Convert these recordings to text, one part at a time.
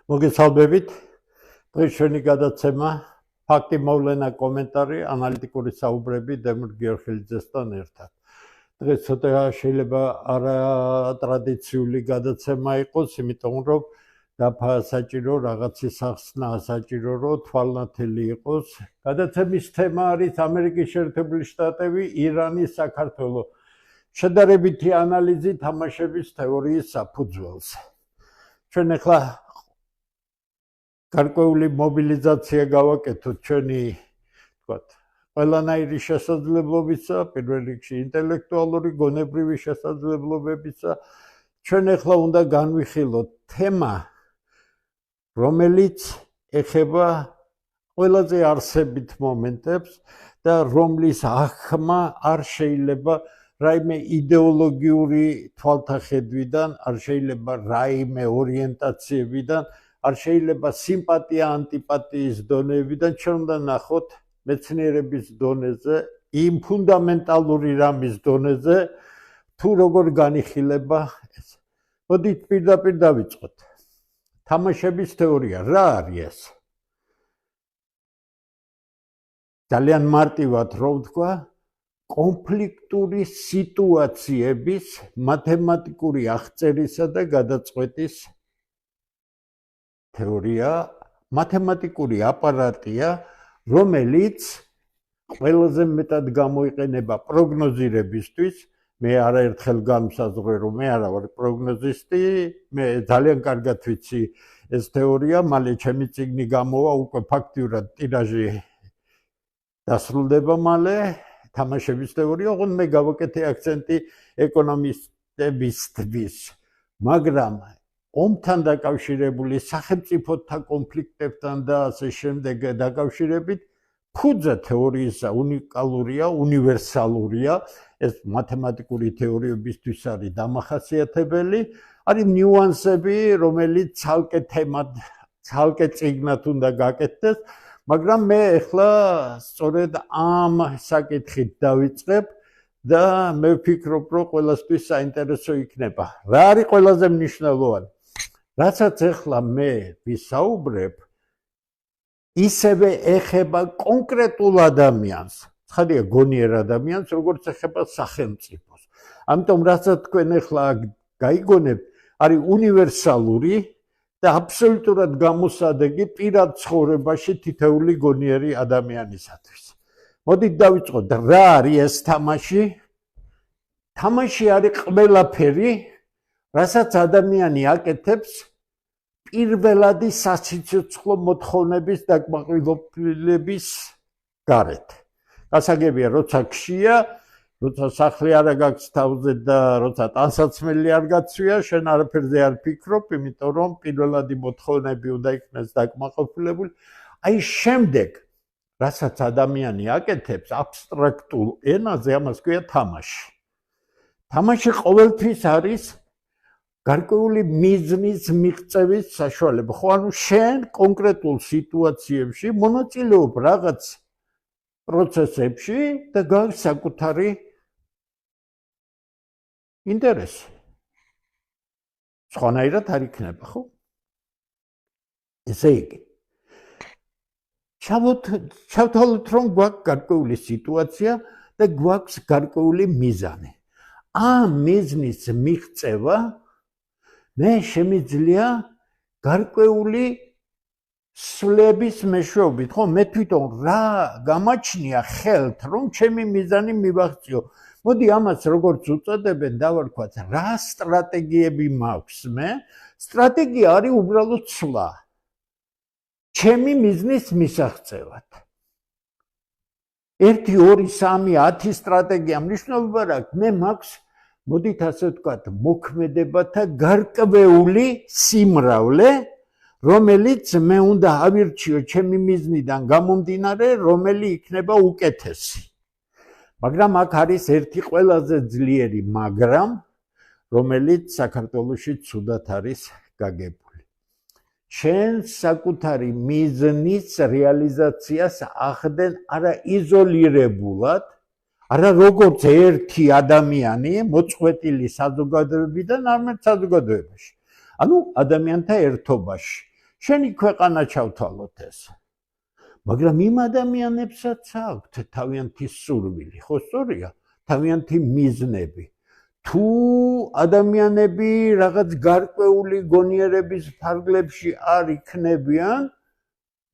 მოგესალმებით. დღეს ჩვენი გადაცემა ფაქტი მოვლენა კომენტარი ანალიტიკური საუბრები დემირ გიორგელიძესთან ერთად. დღეს ცოტა შეიძლება არატრადიციული გადაცემა იყოს, იმიტომ რომ საჭირო რაღაცის ახსნა, საჭირო რომ თვალნათელი იყოს. გადაცემის თემა არის ამერიკის შეერთებული შტატები, ირანი, საქართველო. შედარებითი ანალიზი თამაშების თეორიის საფუძველს. ჩვენ ახლა გარკვეული მობილიზაცია გავაკეთოთ ჩვენი, ვთქვათ, ყველანაირი შესაძლებლობისა, პირველ რიგში ინტელექტუალური, გონებრივი შესაძლებლობებისა. ჩვენ ახლა უნდა განვიხილოთ თემა, რომელიც ეხება ყველაზე არსებით მომენტებს და რომლის აღქმა არ შეიძლება რაიმე იდეოლოგიური თვალთახედვიდან, არ შეიძლება რაიმე ორიენტაციებიდან, არ შეიძლება სიმპათია ანტიპათიის დონეებიდან, ჩვენ უნდა ნახოთ მეცნიერების დონეზე, იმ ფუნდამენტალური რამის დონეზე, თუ როგორ განიხილება ეს. მოდით პირდაპირ დავიწყოთ. თამაშების თეორია რა არის ეს? ძალიან მარტივად რომ ვთქვა, კონფლიქტური სიტუაციების მათემატიკური აღწერისა და გადაწყვეტის თეორია, მათემატიკური აპარატია, რომელიც ყველაზე მეტად გამოიყენება პროგნოზირებისთვის. მე არაერთხელ განვსაზღვრე, რომ მე არა ვარ პროგნოზისტი, მე ძალიან კარგად ვიცი ეს თეორია, მალე ჩემი წიგნი გამოვა, უკვე ფაქტიურად ტირაჟი დასრულდება მალე, თამაშების თეორია, ოღონდ მე გავაკეთე აქცენტი ეკონომისტებისთვის, მაგრამ ომთან დაკავშირებული სახელმწიფოთა კონფლიქტებთან და ასე შემდეგ დაკავშირებით ფუძე თეორიისა უნიკალურია, უნივერსალურია, ეს მათემატიკური თეორიებისთვის არის დამახასიათებელი, არის ნიუანსები, რომელიც ცალკე თემად, ცალკე წიგნად უნდა გაკეთდეს, მაგრამ მე ახლა სწორედ ამ საკითხით დავიწყებ და მე ვფიქრობ, რომ ყველასთვის საინტერესო იქნება. რა არის ყველაზე მნიშვნელოვანი? რასაც ახლა მე ვისაუბრებ, ისევე ეხება კონკრეტულ ადამიანს, ცხადია გონიერ ადამიანს, როგორც ეხება სახელმწიფოს. ამიტომ რასაც თქვენ ახლა გაიგონებთ, არის უნივერსალური და აბსოლუტურად გამოსადეგი პირად ცხოვრებაში თითოეული გონიერი ადამიანისათვის. მოდით დავიწყოთ, რა არის ეს თამაში? თამაში არის ყველაფერი, რასაც ადამიანი აკეთებს პირველადი სასიცოცხლო მოთხოვნების დაკმაყოფილების გარეთ. გასაგებია, როცა ქშია, როცა სახლი არ გაქვს თავზე და როცა ტანსაცმელი არ გაცვია, შენ არაფერზე არ ფიქრობ, იმიტომ რომ პირველადი მოთხოვნები უნდა იქნეს დაკმაყოფილებული. აი შემდეგ, რასაც ადამიანი აკეთებს აბსტრაქტულ ენაზე, ამას ქვია თამაში. თამაში ყოველთვის არის გარკვეული მიზნის მიღწევის საშუალება. ხო, ანუ შენ კონკრეტულ სიტუაციებში მონაწილეობ რაღაც პროცესებში და გაქვს საკუთარი ინტერესი. სხვანაირად არ იქნება, ხო? ესე იგი, ჩავთვალოთ, რომ გვაქვს გარკვეული სიტუაცია და გვაქვს გარკვეული მიზანი. ამ მიზნის მიღწევა მე შემიძლია გარკვეული სვლების მეშვეობით, ხო, მე თვითონ რა გამაჩნია ხელთ, რომ ჩემი მიზანი მივაღწიო. მოდი ამას როგორც უწოდებენ, დავარქვათ, რა სტრატეგიები მაქვს მე? სტრატეგია არის უბრალოდ სვლა. ჩემი მიზნის მისაღწევად. 1, 2, 3, 10 სტრატეგია მნიშვნელობა რა აქვს? მე მაქვს, მოდით ასე ვთქვათ, მოქმედებათა გარკვეული სიმრავლე, რომელიც მე უნდა ავირჩიო ჩემი მიზნიდან გამომდინარე, რომელი იქნება უკეთესი. მაგრამ აქ არის ერთი ყველაზე ძლიერი მაგრამ, რომელიც საქართველოში ცუდად არის გაგებული. შენ საკუთარი მიზნის რეალიზაციას ახდენ არა იზოლირებულად, არა როგორც ერთი ადამიანი მოწყვეტილი საზოგადოებიდან, არამედ საზოგადოებაში. ანუ ადამიანთა ერთობაში. შენი ქვეყანა ჩავთვალოთ ეს. მაგრამ იმ ადამიანებსაც აქვთ თავიანთი სურვილი, ხო სწორია? თავიანთი მიზნები. თუ ადამიანები რაღაც გარკვეული გონიერების ფარგლებში არ იქნებიან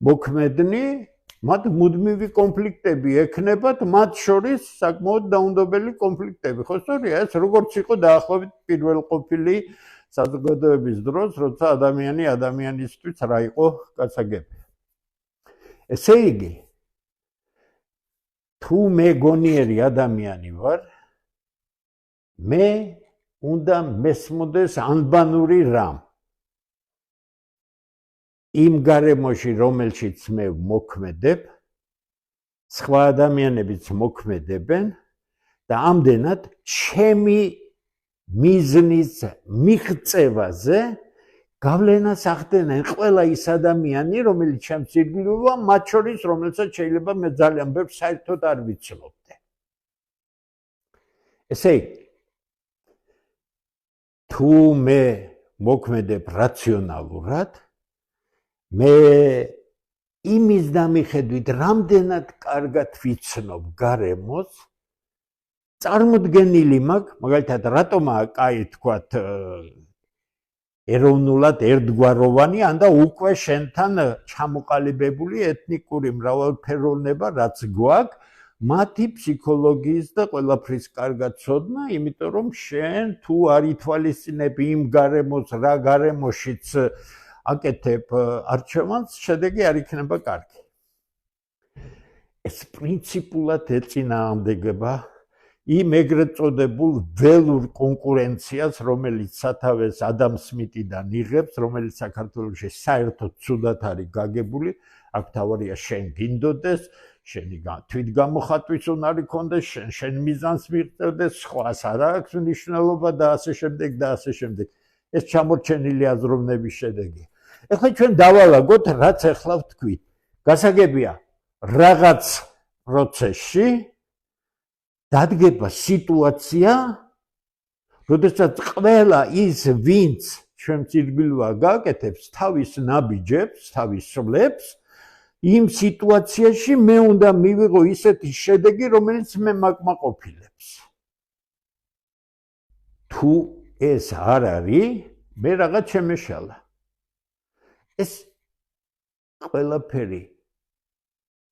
მოქმედნი, მათ მუდმივი კონფლიქტები ექნებათ, მათ შორის საკმაოდ დაუნდობელი კონფლიქტები. ხო სწორია? ეს როგორც იყო დაახლოებით პირველყოფილი საზოგადოების დროს, როცა ადამიანი ადამიანისთვის რა იყო გასაგები. ესე იგი, თუ მე გონიერი ადამიანი ვარ, მე უნდა მესმოდეს ანბანური რამ. იმ გარემოში, რომელშიც მე მოქმედებ, სხვა ადამიანებიც მოქმედებენ და ამდენად ჩემი მიზნის მიღწევაზე გავლენას ახდენენ ყველა ის ადამიანი, რომელიც ჩემს ირგვლივია, მათ შორის, რომელსაც შეიძლება მე ძალიან ბევრს საერთოდ არ ვიცნობდე. ესე იგი, თუ მე მოქმედებ რაციონალურად, მე იმის დამიხედვით, რამდენად კარგად ვიცნობ გარემოს, წარმოდგენილი მაქვს, მაგალითად, რატომაა კაი თქვათ ეროვნულად ერთგვაროვანი, ან და უკვე შენთან ჩამოყალიბებული ეთნიკური მრავალფეროვნება, რაც გვაქვს, მათი ფსიქოლოგიის და ყველაფრის კარგად ცოდნა, იმიტომ რომ შენ თუ არ ითვალისწინებ იმ გარემოს, რა გარემოშიც აკეთებ არჩევანს, შედეგი არ იქნება კარგი. ეს პრინციპულად ეწინააღმდეგება იმ ეგრეთ წოდებულ ველურ კონკურენციას, რომელიც სათავეს ადამ სმიტიდან იღებს, რომელიც საქართველოში საერთოდ ცუდად არის გაგებული, აქ თავარია შენ გინდოდეს, შენი თვითგამოხატვის უნარი ქონდეს, შენ მიზანს მიღწევდეს, სხვას არ აქვს მნიშვნელობა და ასე შემდეგ და ასე შემდეგ. ეს ჩამორჩენილი აზროვნების შედეგია. ეხლა ჩვენ დავალაგოთ, რაც ეხლა ვთქვით. გასაგებია, რაღაც პროცესში დადგება სიტუაცია, როდესაც ყველა ის, ვინც ჩვენს ირგვლივ გააკეთებს თავის ნაბიჯებს, თავის სვლებს, იმ სიტუაციაში მე უნდა მივიღო ისეთი შედეგი, რომელიც მე მაკმაყოფილებს. თუ ეს არ არის, მე რაღაც შემეშალა. ეს ყველაფერი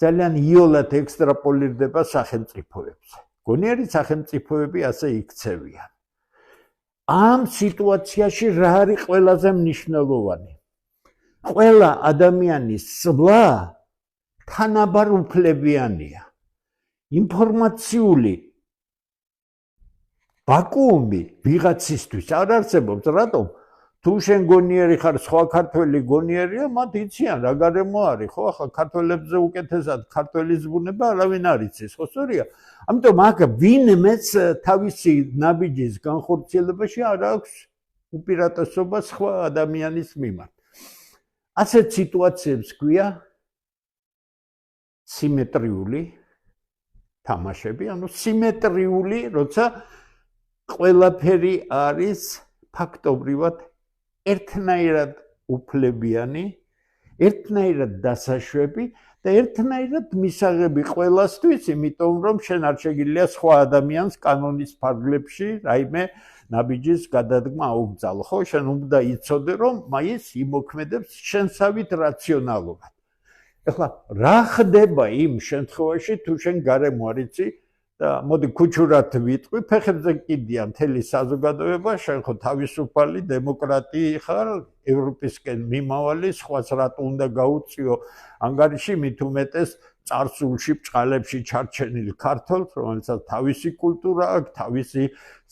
ძალიან იოლად ექსტრაპოლირდება სახელმწიფოებზე. გონიერი სახელმწიფოები ასე იქცევიან. ამ სიტუაციაში რა არის ყველაზე მნიშვნელოვანი? ყველა ადამიანის სვლა თანაბარ უფლებიანია. ინფორმაციული ვაკუუმი ვიღაცისთვის არ არსებობს, რატომ? თუ შენ გონიერი ხარ, სხვა ქართველი გონიერია, მათ იციან რა გარემო არის, ხო? ახლა ქართველებზე უკეთესად ქართველის ბუნება არავინ არ იცის, ხო სწორია? ამიტომ აქ ვინმეც თავისი ნაბიჯის განხორციელებაში არ აქვს უპირატესობა სხვა ადამიანის მიმართ. ასეთ სიტუაციებს ქვია სიმეტრიული თამაშები, ანუ სიმეტრიული, როცა ყველაფერი არის ფაქტობრივად ერთნაირად უფლებიანი, ერთნაირად დასაშვები და ერთნაირად მისაღები ყველასთვის, იმიტომ რომ შენ არ შეგიძლია სხვა ადამიანს კანონის ფარგლებში რაიმე ნაბიჯის გადადგმა აუგზავნო. ხო, შენ უნდა იცოდე, რომ მაინც იმოქმედებს შენსავით რაციონალურად. ეხლა რა ხდება იმ შემთხვევაში, თუ შენ გარემო არ იცი და მოდი ქუჩურად ვიტყვი, ფეხებზე კიდია მთელი საზოგადოება, შენ ხო თავისუფალი დემოკრატი ხარ, ევროპისკენ მიმავალი, სხვას რატო უნდა გაუწიო ანგარიში, მით უმეტეს წარსულში, ბჭყალებში ჩარჩენილ ქართველს, რომელსაც თავისი კულტურა აქვს, თავისი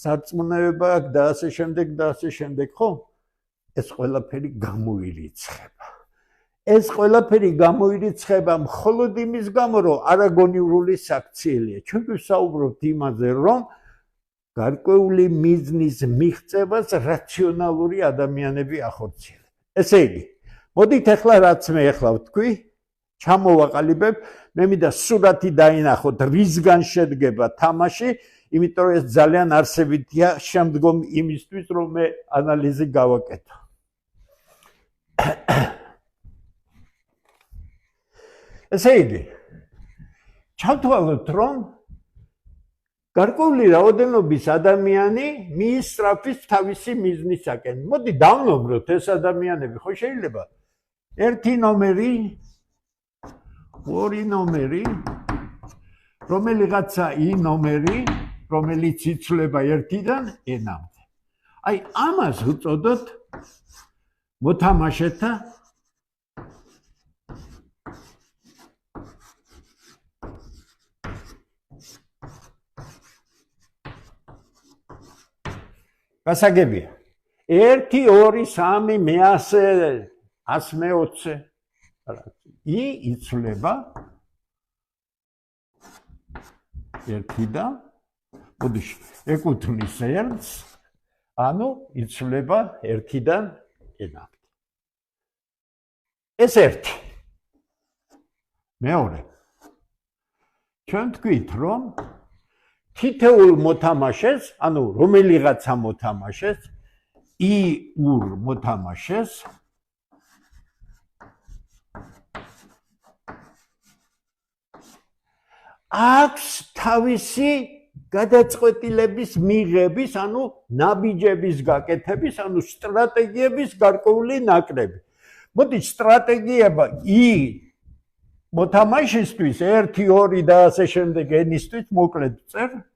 სარწმუნოება აქვს და ასე შემდეგ და ასე შემდეგ, ხო? ეს ყველაფერი გამოირიცხება. ეს ყველაფერი გამოირიცხება მხოლოდ იმის გამო, რომ არაგონიურული საქციელია. ჩვენ ვსაუბრობთ იმაზე, რომ გარკვეული მიზნის მიღწევას რაციონალური ადამიანები ახორციელებენ. ესე იგი, მოდით ახლა რაც მე ახლა ვთქვი, ჩამოვაყალიბებ, მე მინდა სურათი დაინახოთ, რისგან შედგება თამაში, იმიტომ რომ ეს ძალიან არსებითია შემდგომ იმისთვის, რომ მე ანალიზი გავაკეთო. ესე იგი, ჩავთვალოთ, რომ გარკვეული რაოდენობის ადამიანი მიისწრაფის თავისი მიზნისაკენ. მოდი დავნობროთ ეს ადამიანები, ხო შეიძლება? ერთი ნომერი, ორი ნომერი, რომელიღაცა I ნომერი, რომელიც იცვლება 1-დან n-მდე. აი, ამას ვუწოდოთ მოთამაშეთა გასაგებია. 1, 2, 3, 100, 120. I იცვლება 1-დან, ბოდიში, ეკუთვნის ერთს, ანუ იცვლება 1-დან n-მდე. ეს ერთი. მეორე. ჩვენ თქვით, რომ თითოეულ მოთამაშეს, ანუ რომელიღაცა მოთამაშეს, I-ურ მოთამაშეს აქვს თავისი გადაწყვეტილების მიღების, ანუ ნაბიჯების გაკეთების, ანუ სტრატეგიების გარკვეული ნაკრები. მოდი სტრატეგიება I მოთამაშისთვის 1, 2 და ასე შემდეგ n-ისთვის მოკლედ წერ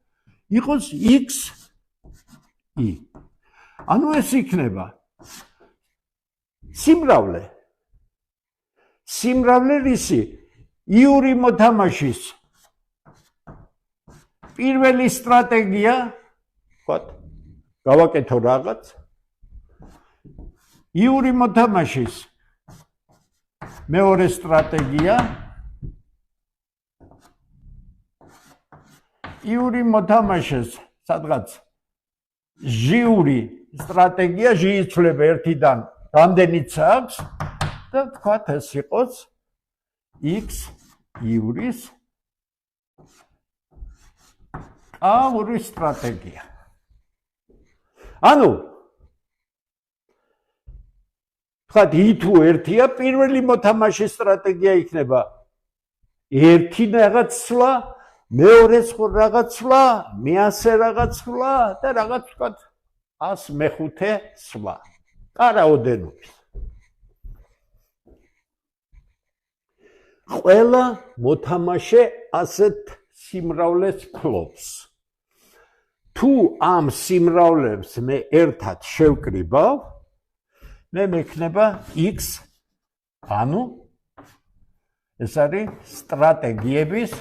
იყოს x I. ანუ ეს იქნება სიმრავლე. სიმრავლე რისი? I-ური მოთამაშის პირველი სტრატეგია, ვთქვათ, გავაკეთო რაღაც. I-ური მოთამაშის მეორე სტრატეგია, I-ური მოთამაშეს სადღაც J-ური სტრატეგია, J იცვლება 1-დან რამდენიც აქვს და ვთქვათ ეს იყოს x I-ურის K-ური სტრატეგია. ანუ ვთქვათ I თუ 1-ია, პირველი მოთამაშის სტრატეგია იქნება 1 რაღაც ცვლა, მეორეს რაღაც ცვლა, მე-100 რაღაც ცვლა და რაღაც ვთქვათ 105 ცვლა. რაოდენობის. ყველა მოთამაშე ასეთ სიმრავლეს ფლობს. თუ ამ სიმრავლებს მე ერთად შევკრიბავ, მე მექნება x, ანუ ეს არის სტრატეგიების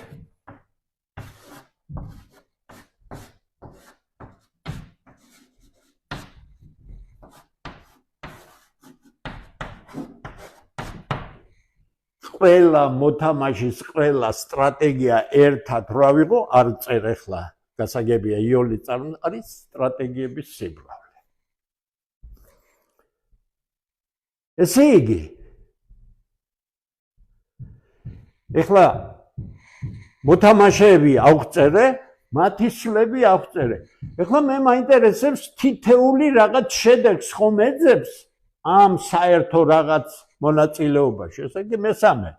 ყველა მოთამაშის ყველა სტრატეგია ერთად რა ვიღო, არ წერ ახლა. გასაგებია იოლი არის სტრატეგიების სიმრავლე. ესე იგი, ახლა მოთამაშეები ავწერე, მათი სვლები ავწერე. ახლა მე მაინტერესებს თითეული რაღაც შედეგს ხომ ეძებს ამ საერთო რაღაც მონაწილეობაში. ესე იგი მესამე.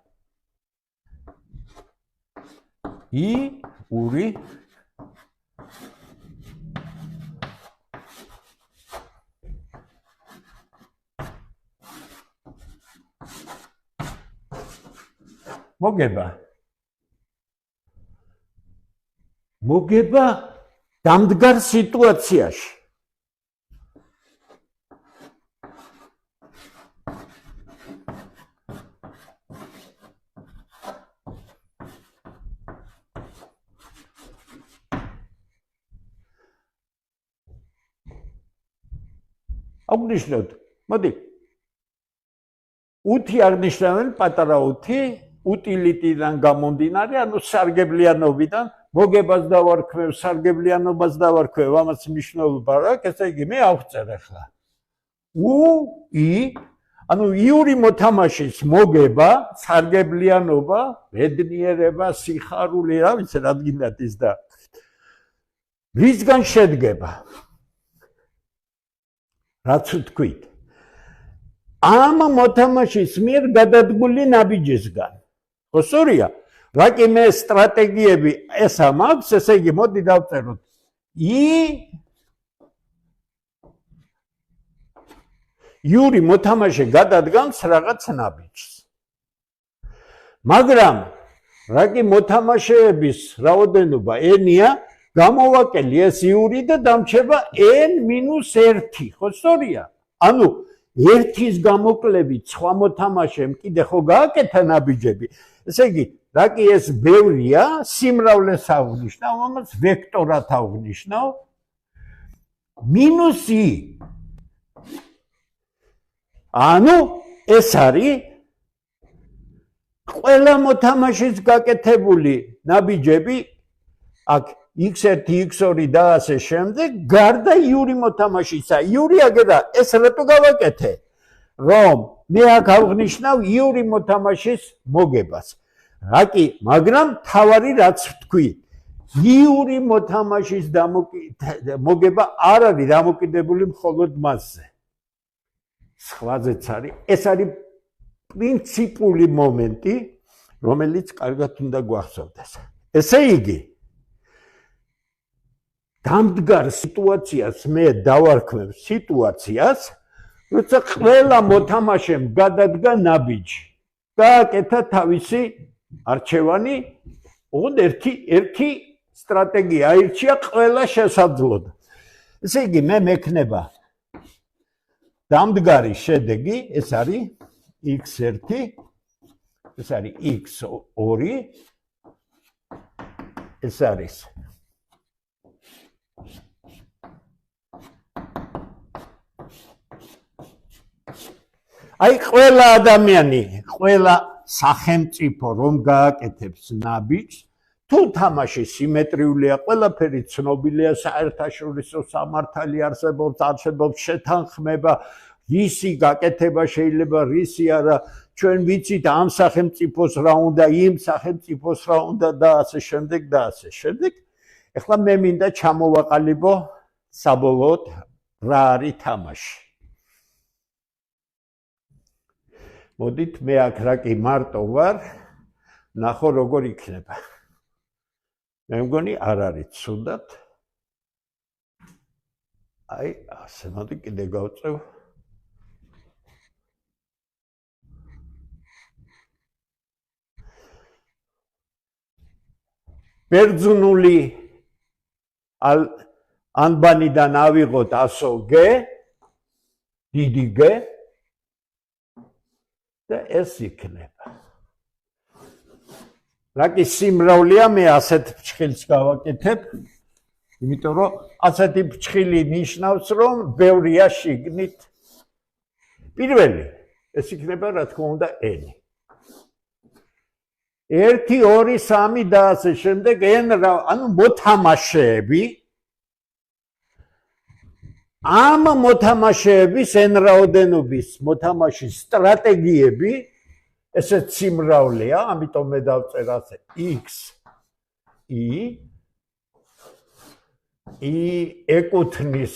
I-ური მოგება დამდგარ სიტუაციაში. აღნიშნოთ, მოდი. 5 აღნიშნავენ, პატარა 5, utility-დან გამომდინარე, ანუ სარგებლიანობიდან, მოგებას დავარქვევ, სარგებლიანობას დავარქვევ, ამას მნიშვნელობა რა აქვს, ესე იგი მე ავწერ ახლა. I, ანუ I-ური მოთამაშის მოგება, სარგებლიანობა, ბედნიერება, სიხარული, რა ვიცი, რადგანაც ის და რისგან შედგება? რაც ვთქვით, ამ მოთამაშის მიერ გადადგმული ნაბიჯისგან. ხო სწორია? რა კი მე სტრატეგიები ესა მაქვს, ესე იგი მოდი დავწეროთ იური მოთამაშე გადადგამს რაღაც ნაბიჯს. მაგრამ რა კი მოთამაშეების რაოდენობა n-ია, გამოვაკელი ეს იური და დამრჩება n-1, ხო სწორია? ანუ ერთის გამოკლებით სხვა მოთამაშემ კიდე ხო გააკეთა ნაბიჯები. ესე იგი, რა კი ეს ბევრია, სიმრავლეს აღვნიშნავ, ამას ვექტორად აღვნიშნავ. -i. ანუ ეს არის ყველა მოთამაშის გაკეთებული ნაბიჯები, აქ x1, x2 და ასე შემდეგ, გარდა იური მოთამაშისა. იური აგერა, ეს რატო გავაკეთე? რომ მე აქ აღვნიშნავ იური მოთამაშის მოგებას. რა კი, მაგრამ თავარი რაც ვთქვი, იური მოთამაშის მოგება არ არის დამოკიდებული მხოლოდ მასზე. სხვაზეც არის, ეს არის პრინციპული მომენტი, რომელიც კარგად უნდა გვახსოვდეს. ესე იგი, დამდგარ სიტუაციას მე დავარქმევ სიტუაციას, როცა ყველა მოთამაშემ გადადგა ნაბიჯი. გააკეთა თავისი არჩევანი, ოღონდ ერთი სტრატეგია აირჩია ყველა შესაძლოდ. ესე იგი, მე მექნება დამდგარი შედეგი, ეს არის x1, ეს არის x2, ეს არის აი ყველა ადამიანი, ყველა სახელმწიფო რომ გააკეთებს ნაბიჯს, თუ თამაში სიმეტრიულია, ყველაფერი ცნობილია, საერთაშორისო სამართალი არსებობს შეთანხმება, რისი გაკეთება შეიძლება, რისი არა, ჩვენ ვიცით ამ სახელმწიფოს რა უნდა, იმ სახელმწიფოს რა უნდა და ასე შემდეგ და ასე შემდეგ. ეხლა მე მინდა ჩამოვაყალიბო საბოლოოდ რა არის თამაში. მოდით მე აქ რა კი მარტო ვარ, ნახო როგორ იქნება. მე მგონი არ არის ცუდად. აი, ასე მოდი კიდე გავწევ. ბერძნული ანბანიდან ავიღოთ 100G, დიდი G და ეს იქნება. რა კი სიმრავლეა, მე ასეთ ფრჩხილს გავაკეთებ, იმიტომ რომ ასეთი ფრჩხილი ნიშნავს, რომ ბევრია შიგნით. პირველი, ეს იქნება რა თქმა უნდა n. 1, 2, 3 და ასე შემდეგ n, ანუ მოთამაშეები, ამ მოთამაშეების n რაოდენობის მოთამაშის სტრატეგიები, ესეც სიმრავლეა, ამიტომ მე დავწერ ასე x ეკუთვნის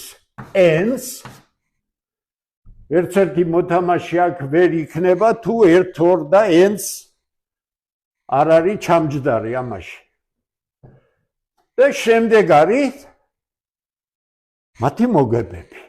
n-ს, ერთ-ერთი მოთამაში აქ ვერ იქნება, თუ 1, 2 და n-ს არ არის ჩამჯდარი ამაში. და შემდეგ არის მათი მოგებები.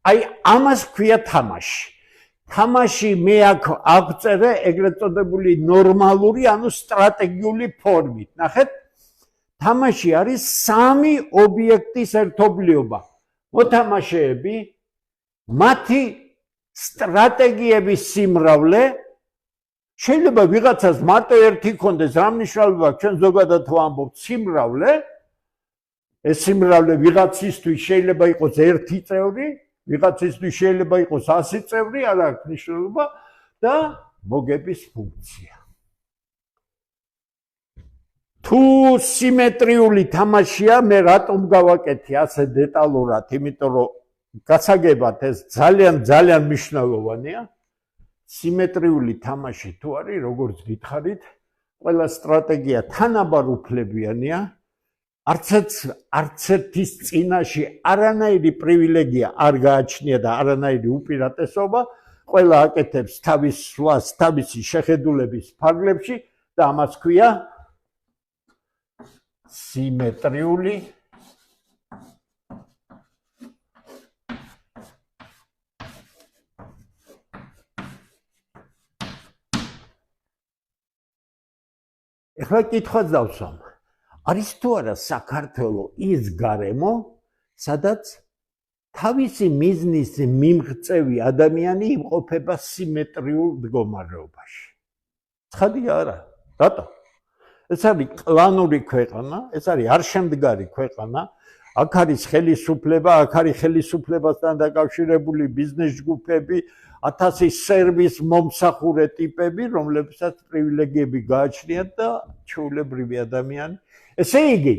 აი ამას ქვია თამაში. თამაში მე აქ აღწერე ეგრეთ წოდებული ნორმალური, ანუ სტრატეგიული ფორმით. ნახეთ, თამაში არის სამი ობიექტის ერთობლიობა. მოთამაშეები, მათი სტრატეგიების სიმრავლე, შეიძლება ვიღაცას მარტო ერთი ქონდეს, რა მნიშვნელობა აქვს, ჩვენ ზოგადად ვამბობთ სიმრავლე, ეს სიმრავლე ვიღაცისთვის შეიძლება იყოს 1 წევრი, ვიღაცისთვის შეიძლება იყოს 100 წევრი, არ აქვს მნიშვნელობა და მოგების ფუნქცია. თუ სიმეტრიული თამაშია, მე რატომ გავაკეთე ასე დეტალურად, იმიტომ რომ გასაგებად ეს ძალიან მნიშვნელოვანია. სიმეტრიული თამაში თუ არის, როგორც გითხარით, ყველა სტრატეგია თანაბარ უფლებიანია. არც ერთის წინაშე არანაირი პრივილეგია არ გააჩნია და არანაირი უპირატესობა, ყველა აკეთებს თავის სვლას, თავისი შეხედულების ფარგლებში და ამას ქვია სიმეტრიული ეხლა კითხვას დავსვამ. არის თუ არა საქართველოს ის გარემო, სადაც თავისი მიზნის მიმღწევი ადამიანი იმყოფება სიმეტრიულ მდგომარეობაში? ცხადია არა. რატო? ეს არის კლანური ქვეყანა, ეს არის არშემდგარი ქვეყანა, აქ არის ხელისუფლება, აქ არის ხელისუფლებასთან დაკავშირებული ბიზნეს ჯგუფები, 1000 სერვის მომსახურე ტიპები, რომლებსაც პრივილეგიები გააჩნიათ და ჩვეულებრივი ადამიანი. ესე იგი,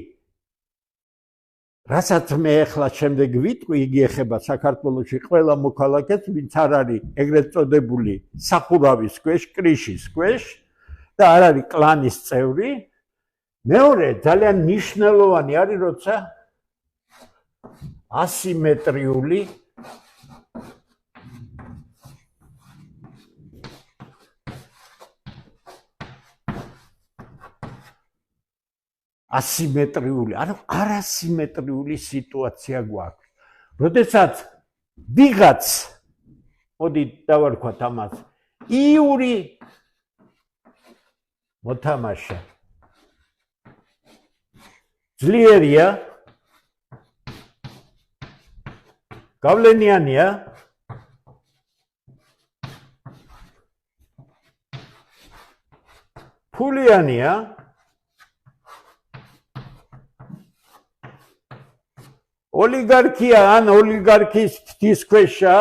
რასაც მე ახლა შემდეგ ვიტყვი, იგი ეხება საქართველოში ყველა მოქალაქეს, ვინც არ არის ეგრეთ წოდებული სახურავის ქვეშ, კრიშის ქვეშ და არ არის კლანის წევრი. მეორე ძალიან მნიშვნელოვანი არის, როცა ასიმეტრიული არასიმეტრიული სიტუაცია გვაქვს. როდესაც ვიღაც, მოდი დავარქვათ ამას, იური მოთამაშე ძლიერია, გავლენიანია, ფულიანია, ოლიგარქია ან ოლიგარქის თითის ქვეშა,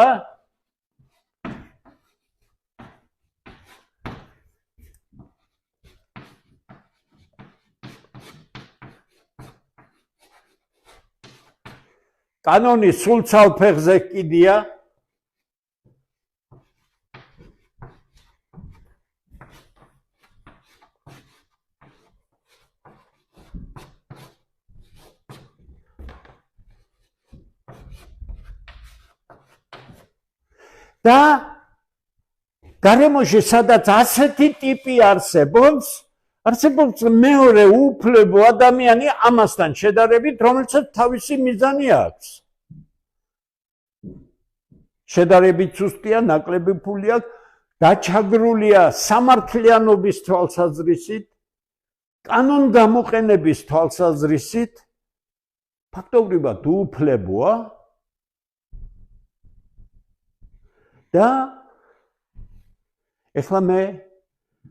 კანონი სულ ცალ ფეხზე კიდია, და გარემოში სადაც ასეთი ტიპი არსებობს მეორე უფლებო ადამიანი ამასთან შედარებით, რომელსაც თავისი მიზანი აქვს. შედარებით სუსტია, ნაკლები ფული აქვს, დაჩაგრულია სამართლიანობის თვალსაზრისით, კანონგამოყენების თვალსაზრისით, ფაქტობრივად უუფლებოა და ეხლა მე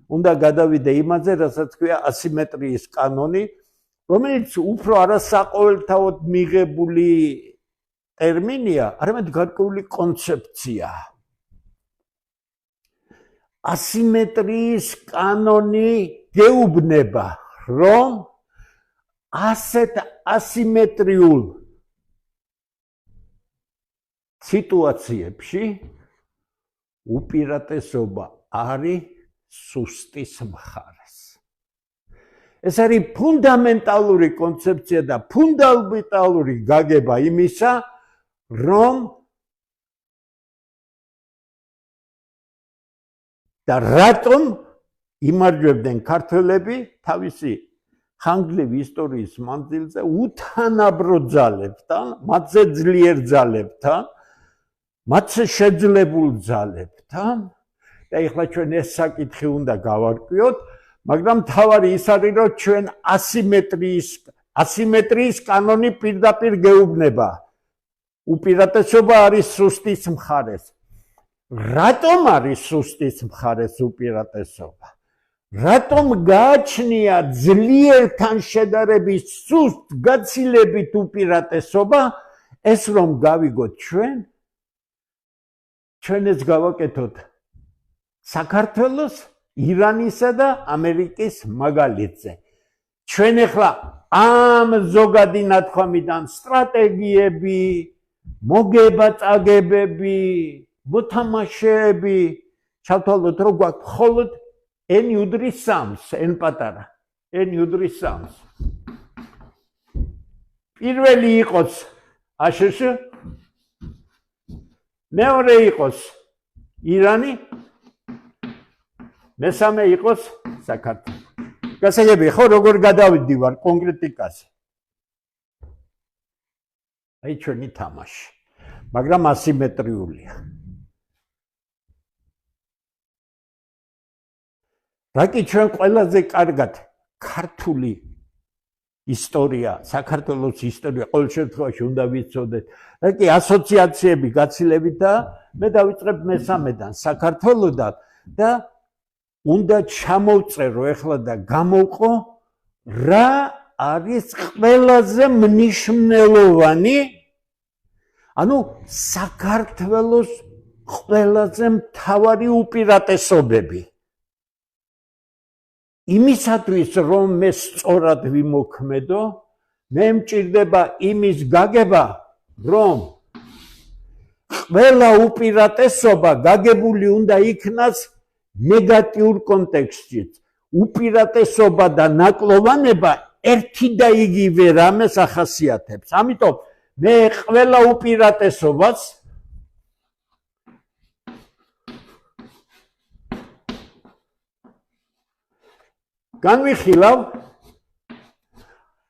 უნდა გადავიდე იმაზე, რასაც ქვია ასიმეტრიის კანონი, რომელიც უფრო არასაყოველთაოდ მიღებული ტერმინია, არამედ გარკვეული კონცეფცია. ასიმეტრიის კანონი გეუბნება, რომ ასეთ ასიმეტრიულ სიტუაციებში უპირატესობა არის სუსტის მხარეს. ეს არის ფუნდამენტალური კონცეფცია და ფუნდამენტალური გაგება იმისა, რომ და რატომ იმარჯვებდნენ ქართველები თავისი ხანგრძლივი ისტორიის მანძილზე უთანაბრო ძალებთან, მათზე ძლიერ ძალებთან, მათზე შეძლებულ ძალებთან და ეხლა ჩვენ ეს საკითხი უნდა გავარკვიოთ, მაგრამ თავარი ის არის, რომ ჩვენ ასიმეტრიის კანონი პირდაპირ გეუბნება. უპირატესობა არის სუსტის მხარეს. რატომ არის სუსტის მხარეს უპირატესობა? რატომ გააჩნია ძლიერთან შედარებით სუსტ გაცილებით უპირატესობა ეს რომ გავიგოთ ჩვენ ეს გავაკეთოთ საქართველოს, ირანისა და ამერიკის მაგალითზე. ჩვენ ახლა ამ ზოგადი ნათქვამიდან სტრატეგიები, მოგება-წაგებები, მოთამაშეები ჩავთვალოთ რომ გვაქვს მხოლოდ n უდრის 3-ს, n პატარა, n უდრის 3-ს. პირველი იყოს აშშ, მეორე იყოს ირანი, მესამე იყოს საქართველო. გასაგებია ხო როგორ გადავიდივარ კონკრეტიკაზე. აი ჩვენი თამაში, მაგრამ ასიმეტრიულია. რაკი ჩვენ ყველაზე კარგად ქართული ისტორია, საქართველოს ისტორია ყოველ შემთხვევაში უნდა ვიცოდეთ. რაკი ასოციაციები გაცილებით და მე დავიწყებ მესამედან საქართველოდან და უნდა ჩამოვწერო ახლა და გამოვყო რა არის ყველაზე მნიშვნელოვანი ანუ საქართველოს ყველაზე მთავარი უპირატესობები იმისათვის რომ მე სწორად ვიმოქმედო მე მჭირდება იმის გაგება რომ ყველა უპირატესობა გაგებული უნდა იქნას ნეგატიურ კონტექსტში. უპირატესობა და ნაკლოვანება ერთი და იგივე რამეს ახასიათებს. ამიტომ მე ყველა უპირატესობას განვიხილავ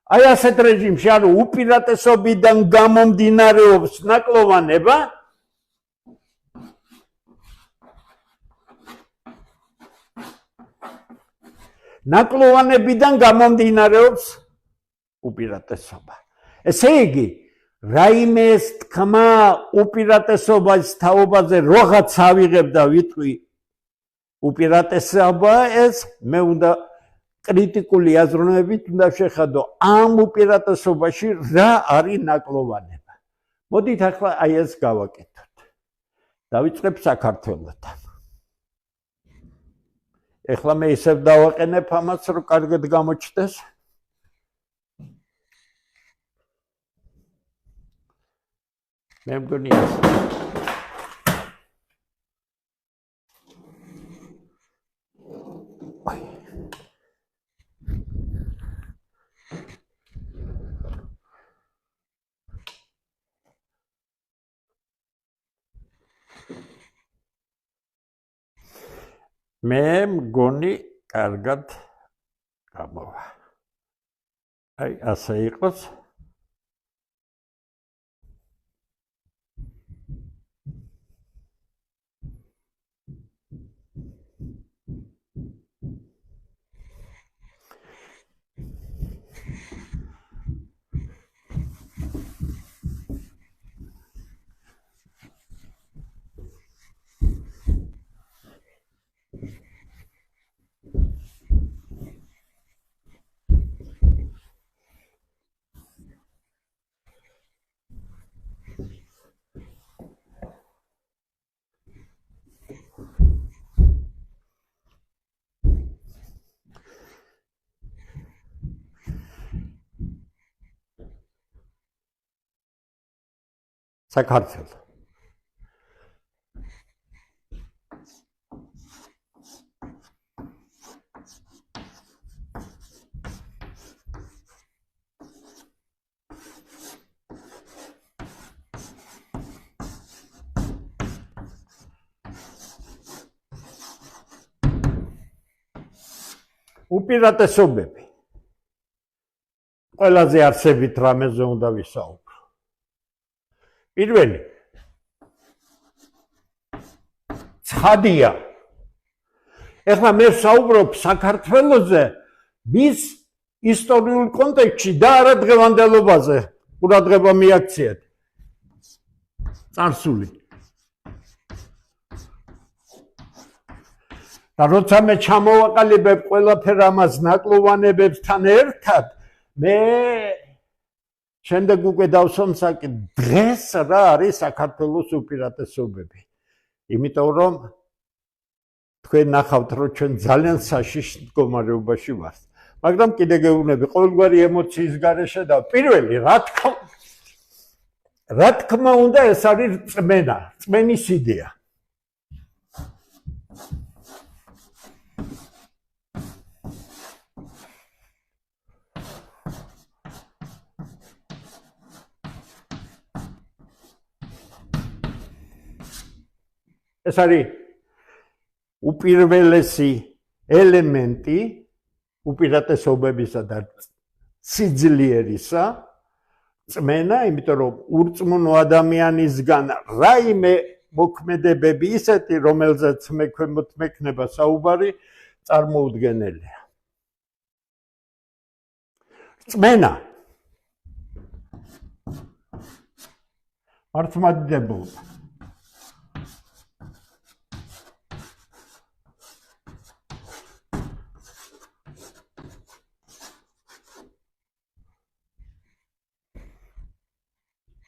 აი ასეთ რეჟიმში, ანუ უპირატესობიდან გამომდინარეობს ნაკლოვანება ნაკლოვანებიდან გამომდინარეობს უპირატესობა. ესე იგი, რაიმე თქმა უპირატესობის თაობაზე რაღაც ავიღებ და ვიტყვი უპირატესობა ეს მე უნდა კრიტიკული აზროვნებით უნდა შეხადო ამ უპირატესობაში რა არის ნაკლოვანება. მოდით ახლა აი ეს გავაკეთოთ. დავიწყებ საქართველოსთან. ეხლა მე ისევ დავაყენებ ამას რომ კარგად გამოჩნდეს. მე მგონი მე მგონი კარგად გამოვა. აი ასე იყოს. საქართველო. უპირატესობები. ყველაზე არსებით რამეზე უნდა ვისაუბრო. პირველი ცხადია. ეხლა მე ვსაუბრობ საქართველოზე მის ისტორიულ კონტექსტში და არა დღევანდელობაზე. ყურადღება მიაქციეთ. წარსული. და როცა მე ჩამოვაყალიბებ ყველაფერ ამას ნაკლოვანებებთან ერთად, მე შემდეგ უკვე დავსვამსაკი დღეს რა არის საქართველოს უპირატესობები. იმიტომ რომ თქვენ ნახავთ რომ ჩვენ ძალიან საშიშ მდგომარეობაში ვართ. მაგრამ კიდე გეუბნები ყოველგვარი ემოციის გარეშე და პირველი რა თქმა უნდა ეს არის წმენა, წმენის იდეა. ეს არის უპირველესი ელემენტი უპირატესობებისა და სიძლიერისა, წმენა, იმიტომ რომ ურწმუნო ადამიანისგან რაიმე მოქმედებები ისეთი, რომელზეც მე ქვემოთ მექნება საუბარი, წარმოუდგენელია. წმენა მართლმადიდებლობა.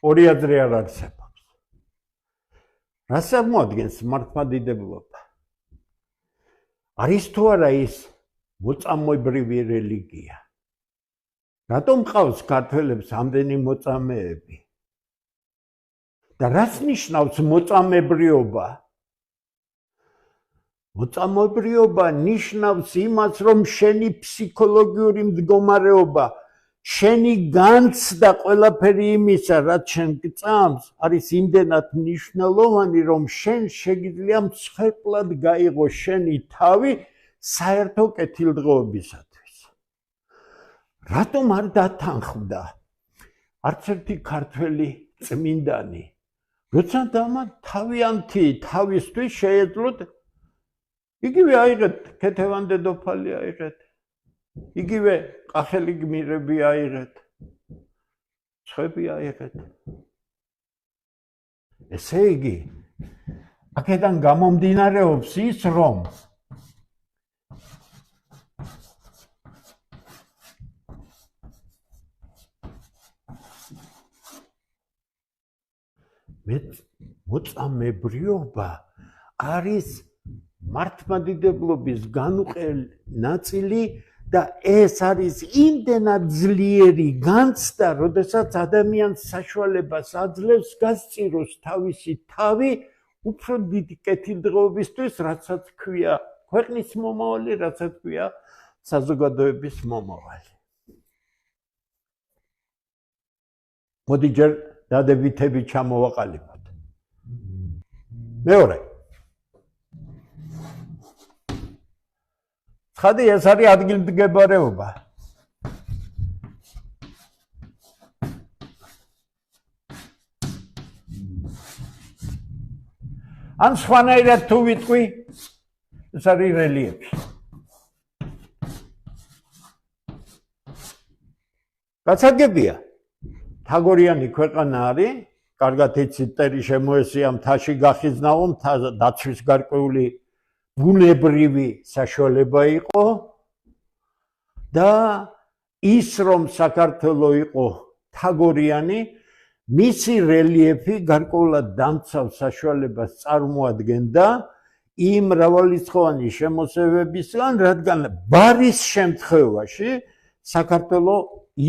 ორი აზრი არ არსებობს. რას წარმოადგენს მართლმადიდებლობა? არის თუ არა ის მოწამეებრივი რელიგია? რატომ ყავს ქართველებს ამდენი მოწამეები? და რას ნიშნავს მოწამებრიობა? მოწამებრიობა ნიშნავს იმას, რომ შენი ფსიქოლოგიური მდგომარეობა შენი განცდა ყველაფერი იმისა, რაც შენ გწამს, არის იმდენად მნიშვნელოვანი, რომ შენ შეგიძლია მსხვერპლად გაიღო შენი თავი საერთო კეთილდღეობისათვის. რატომ არ დათანხმდა არც ერთი ქართველი წმინდანი, როცა დამა თავიანთი თავისთვის შეეძლოთ, იგივე აიღეთ ქეთევან დედოფალი აიღეთ, იგივე ყახელი გმირები აიღეთ, ცხები აიღეთ. ესე იგი, აქედან გამომდინარეობს ის, რომ მოწამებრიობა არის მართლმადიდებლობის განუყელი ნაწილი და ეს არის იმდენად ძლიერი განცდა, როდესაც ადამიანს საშუალებას აძლევს გასწიროს თავისი თავი უფრო დიდი კეთილდღეობისთვის, რასაც ქვია ქვეყნის მომავალი, რასაც ქვია საზოგადოების მომავალი. მოდი ჯერ დადებითები ჩამოვაყალიბოთ. მეორე. ხადი ეს არის ადგილმდებარეობა. ან სხვანაირად თუ ვიტყვი, ეს არის რელიეფი. გასაგებია, თაგორიანი ქვეყანა არის, კარგად იცით, ტერი შემოესია, მთაში გახიზნაო, მთა დაცვის გარკვეული ბუნებრივი საშუალება იყო და ის რომ საქართველო იყო თაგორიანი, მისი რელიეფი გარკვეულად დამცავ საშუალებას წარმოადგენდა იმ მრავალრიცხოვანი შემოსევებისგან, რადგან ბარის შემთხვევაში საქართველო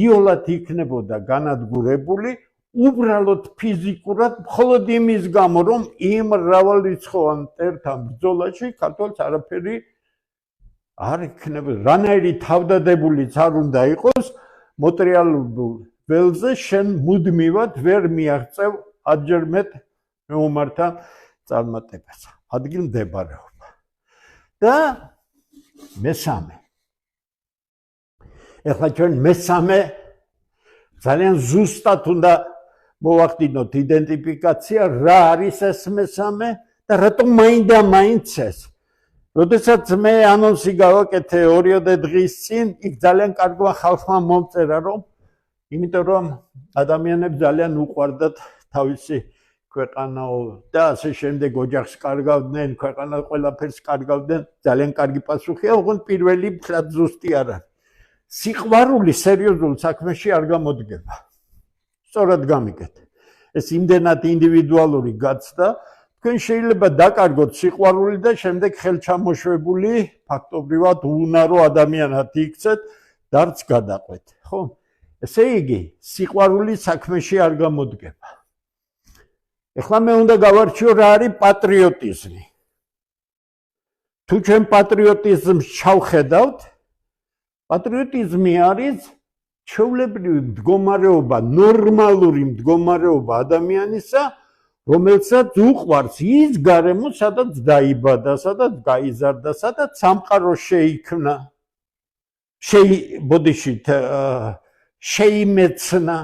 იოლად იქნებოდა განადგურებული უბრალოდ ფიზიკურად მხოლოდ იმის გამო, რომ იმ მრავალრიცხოვან მტერთან ბრძოლაში ქართველს არაფერი არ იქნებოდა. რანაირი თავდადებულიც არ უნდა იყოს, მოტრიალურ ველზე შენ მუდმივად ვერ მიაღწევ ადჯერმეტ მეომართან წარმატებას. ადგილმდებარეობა. და მესამე. ეხლა ჩვენ მესამე ძალიან ზუსტად უნდა მოვახდინოთ იდენტიფიკაცია, რა არის ეს მესამე და რატომ მაინდა-მაინც ეს. როდესაც მე ანონსი გავაკეთე 2 დღის წინ, იქ ძალიან კარგმა ხალხმა მომწერა, რომ იმიტომ რომ ადამიანებს ძალიან უყვარდათ თავისი ქვეყანაო და ასე შემდეგ ოჯახს კარგავდნენ, ქვეყანა ყველაფერს კარგავდნენ, ძალიან კარგი პასუხია, ოღონდ პირველი მთლად ზუსტი არ არის. სიყვარული სერიოზულ საქმეში არ გამოდგება. სწორად გამიგეთ. ეს იმდენად ინდივიდუალური გაცდა, თქვენ შეიძლება დაკარგოთ სიყვარული და შემდეგ ხელჩამოშვებული, ფაქტობრივად უუნარო ადამიანად იქცეთ, დარც გადაყვეთ, ხო? ესე იგი, სიყვარული საქმეში არ გამოდგება. ეხლა მე უნდა გავარჩიო რა არის პატრიოტიზმი. თუ ჩვენ პატრიოტიზმს ჩავხედავთ, პატრიოტიზმი არის ჩვეულებრივი მდგომარეობა, ნორმალური მდგომარეობა ადამიანისა, რომელსაც უყვარს ის გარემო, სადაც დაიბადა, სადაც გაიზარდა, სადაც სამყარო შეიქმნა. შეიმეცნა.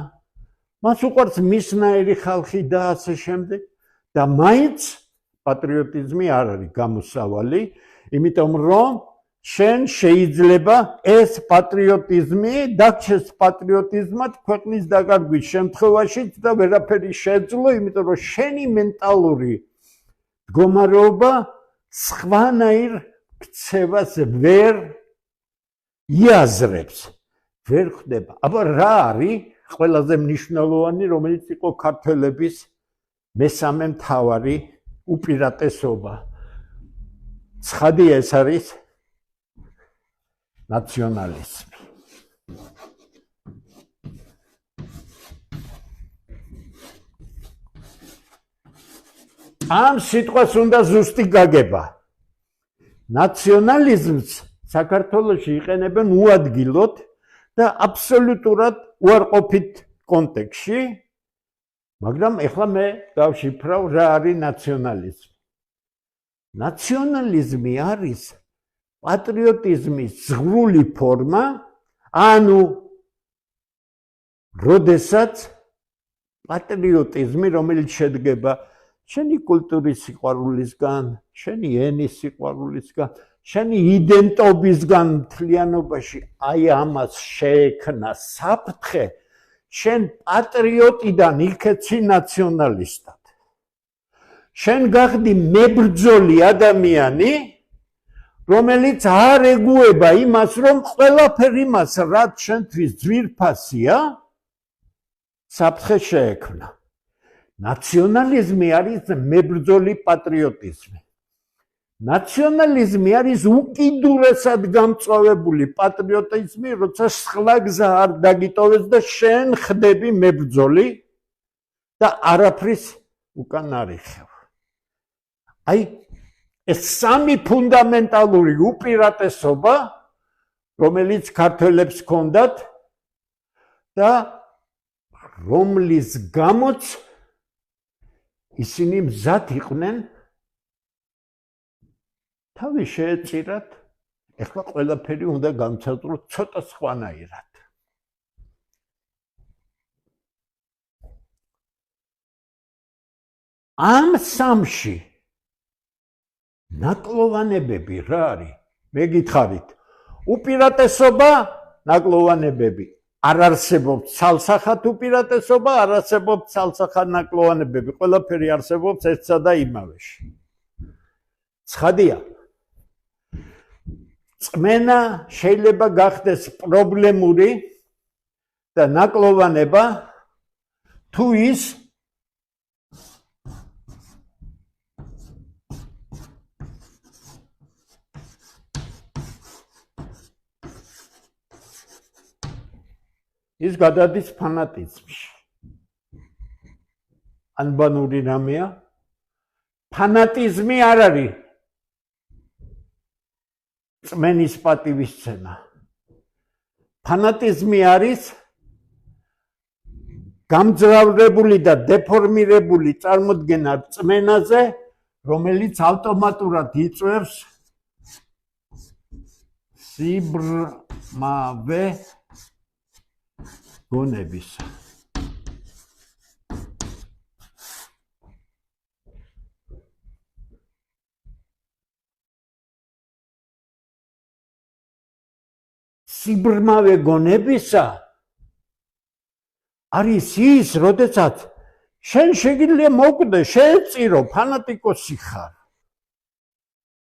მას უყვარს მისნაირი ხალხი და ასე შემდეგ. და მაინც პატრიოტიზმი არ არის გამოსავალი, იმიტომ რომ შენ შეიძლება ეს პატრიოტიზმი დაგჩეს პატრიოტიზმად ქვეყნის დაკარგვის შემთხვევაშიც და ვერაფერი შეძლო, იმიტომ რომ შენი მენტალური მდგომარეობა სხვანაირ ქცევას ვერ იაზრებს, ვერ ხდება. აბა რა არის ყველაზე მნიშვნელოვანი, რომელიც იყო ქართველების მესამე მთავარი უპირატესობა? ცხადია, ეს არის ნაციონალიზმი. ამ სიტყვას უნდა ზუსტი გაგება. ნაციონალიზმს საქართველოში იყენებენ უადგილოდ და აბსოლუტურად უარყოფით კონტექსტში, მაგრამ ეხლა მე დავშიფრავ რა არის ნაციონალიზმი. ნაციონალიზმი არის პატრიოტიზმის ზღვრული ფორმა, ანუ როდესაც პატრიოტიზმი, რომელიც შედგება შენი კულტურის სიყვარულისგან, შენი ენის სიყვარულისგან, შენი იდენტობისგან მთლიანობაში, აი ამას შეექმნა საფრთხე, შენ პატრიოტიდან იქცი ნაციონალისტად. შენ გახდი მებრძოლი ადამიანი, რომელიც არ ეგუება იმას, რომ ყველაფერი მას, რაც შენთვის ძვირფასია, საფრთხე შეექმნა. ნაციონალიზმი არის მებრძოლი პატრიოტიზმი. ნაციონალიზმი არის უკიდურესად გამწვავებული პატრიოტიზმი, როცა სხვა გზა არ დაგიტოვეს და შენ ხდები მებრძოლი და არაფრის უკან არ იხევ. აი ეს სამი ფუნდამენტალური უპირატესობა, რომელიც ქართველებს ჰქონდათ და რომლის გამოც ისინი მზად იყვნენ თავი შეეწირათ, ეხლა ყველაფერი უნდა გამცადროთ ცოტა სხვანაირად. ამ სამში ნაკლოვანებები რა არის? მე გითხარით, უპირატესობა, ნაკლოვანებები. არ არსებობს ცალსახად უპირატესობა, არ არსებობს ცალსახად ნაკლოვანებები. ყველაფერი არსებობს ერთსა და იმავეში. ცხადია. წმენა შეიძლება გახდეს პრობლემური და ნაკლოვანება თუ ის ის გადადის ფანატიზმში. ანბანური რამეა. ფანატიზმი არ არის წმენის პატივისცემა. ფანატიზმი არის გამძრავებული და დეფორმირებული წარმოდგენა წმენაზე, რომელიც ავტომატურად იწვევს სიბრმავე გონებისა. სიბრმავე გონებისა არის ის, როდესაც შენ შეგიძლია მოკვდე, შეეწირო, ფანატიკოსი ხარ.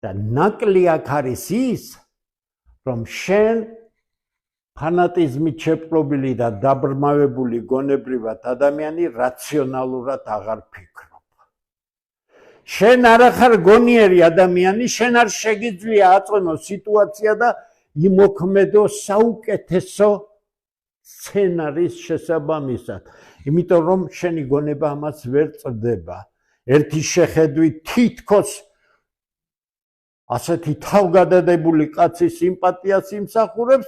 და ნაკლი აქ არის ის, რომ შენ ფანატიზმით შეპყრობილი და დაბრმავებული გონებრივად ადამიანი რაციონალურად აღარ ფიქრობ. შენ არ ხარ გონიერი ადამიანი, შენ არ შეგიძლია აწვენო სიტუაცია და იმოქმედო საუკეთესო სცენარის შესაბამისად. იმიტომ რომ შენი გონება ამას ვერ წდება. ერთი შეხედვით თითქოს ასეთი თავგადადებული კაცის სიმპათიას იმსახურებს,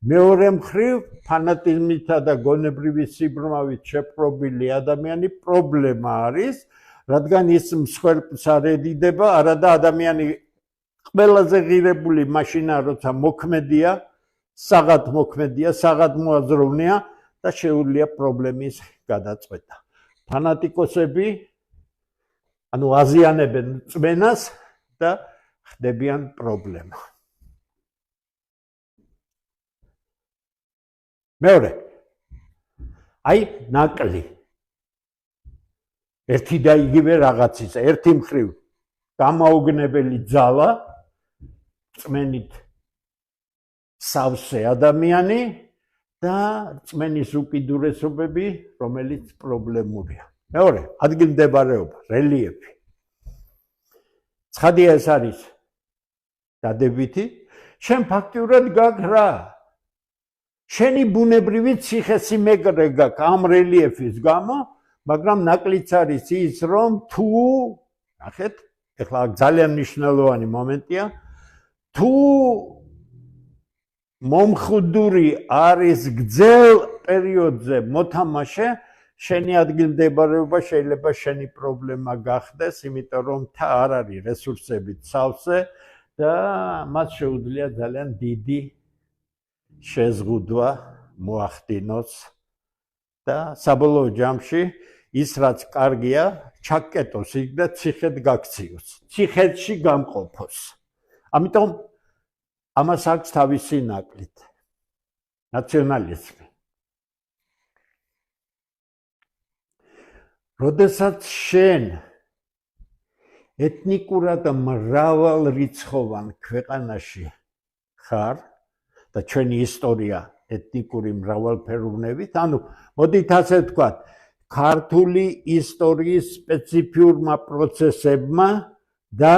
მეორე მხრივ ფანატიზმითა და გონებრივი სიბრმავით შეპყრობილი ადამიანი პრობლემა არის, რადგან ის მსხვერპლს არ ედიდება, არადა ადამიანი ყველაზე ღირებული მაშინა, როცა მოქმედია, საღად მოქმედია, საღად მოაზროვნეა და შეუძლია პრობლემის გადაწყვეტა. ფანატიკოსები ანუ აზიანებენ წმენას და ხდებიან პრობლემა. მეორე, აი ნაკლი. ერთი და იგივე რაღაცის, ერთი მხრივ გამაოგნებელი ძალა, წმენით სავსე ადამიანი და წმენის უკიდურესობები, რომელიც პრობლემურია. მეორე, ადგილმდებარეობა, რელიეფი. ცხადია ეს არის დადებითი, შენ ფაქტიურად გაქვს რა? შენი ბუნებრივი ციხესიმეგრე გაქვს ამ რელიეფის გამო, მაგრამ ნაკლიც არის ის, რომ თუ, ნახეთ, ეხლა ძალიან მნიშვნელოვანი მომენტია, თუ მომხდური არის გრძელ პერიოდზე მოთამაშე, შენი ადგილმდებარეობა შეიძლება შენი პრობლემა გახდეს, იმიტომ რომ თა არ არის რესურსებით სავსე და მას შეუძლია ძალიან დიდი შეზღუდვა მოახდინოს და საბოლოო ჯამში ის რაც კარგია, ჩაკეტოს იქ და ციხედ გაქციოს, ციხეთში გამყოფოს. ამიტომ ამას აქვს თავისი ნაკლით. ნაციონალიზმი. როდესაც შენ ეთნიკურად მრავალრიცხოვან ქვეყანაში ხარ და ჩვენი ისტორია ეთნიკური მრავალფეროვნებით, ანუ მოდით ასე ვთქვათ, ქართული ისტორიის სპეციფიურმა პროცესებმა და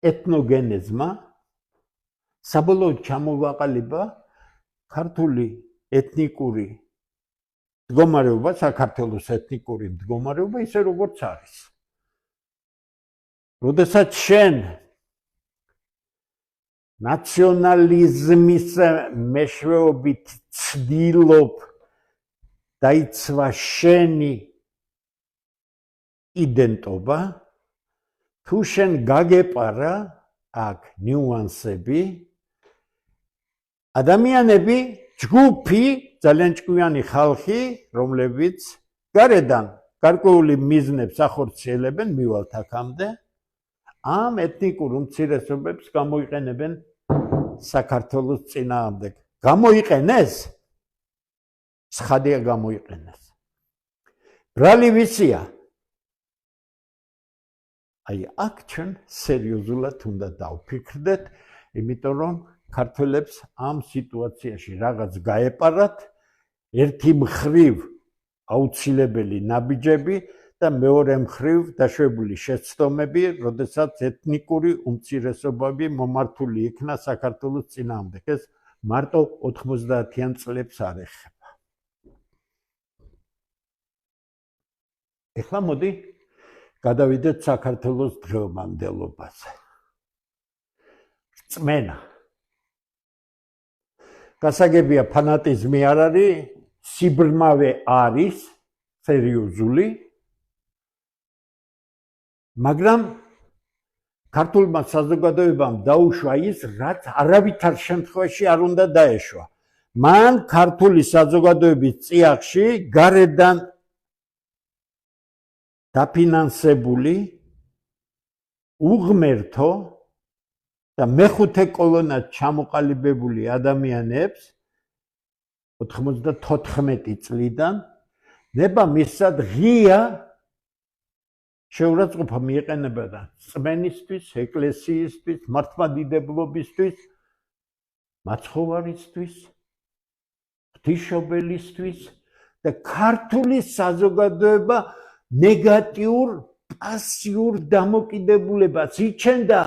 ეთნოგენეზმა საბოლოოდ ჩამოვაყალიბა ქართული ეთნიკური მდგომარეობა, საქართველოს ეთნიკური მდგომარეობა ისე როგორც არის. როდესაც შენ ნაციონალიზმის მეშვეობით ცდილობ დაიცვა შენი იდენტობა, თუ შენ გაგეპარა აქ ნიუანსები, ადამიანები, ჯგუფი, ძალიან ჭკვიანი ხალხი, რომლებიც გარედან გარკვეული მიზნებს ახორციელებენ, მივალთ აქამდე, ამ ეთნიკურ უმცირესობებს გამოიყენებენ საქართველოს წინააღმდეგ. გამოიყენეს? ცხადია გამოიყენეს. ბრალი ვისია? აი აქ ჩვენ სერიოზულად უნდა დავფიქრდეთ, იმიტომ რომ ქართველებს ამ სიტუაციაში რაღაც გაეპარათ, ერთი მხრივ აუცილებელი ნაბიჯები და მეორე მხრივ დაშვებული შეცდომები, როდესაც ეთნიკური უმცირესობები მომართული იქნა საქართველოს წინააღმდეგ. ეს მარტო 90-იან წლებს არ ეხება. ეხლა მოდი გადავიდეთ საქართველოს დღევანდელობაზე. რწმენა. გასაგებია ფანატიზმი არ არის, სიბრმავე არის, სერიოზული, მაგრამ ქართულმა საზოგადოებამ დაუშვა ის, რაც არავითარ შემთხვევაში არ უნდა დაეშვა. მან ქართული საზოგადოების წიაღში გარედან დაფინანსებული უღმერთო და მეხუთე კოლონად ჩამოყალიბებული ადამიანებს 94 წლიდან ნება მისად ღია შეურაცხყოფა მიეყენებოდა წმენისთვის, ეკლესიისთვის, მართლმადიდებლობისთვის, მაცხოვარისთვის, ღვთისმშობელისთვის და ქართული საზოგადოება ნეგატიურ პასიურ დამოკიდებულებას იჩენდა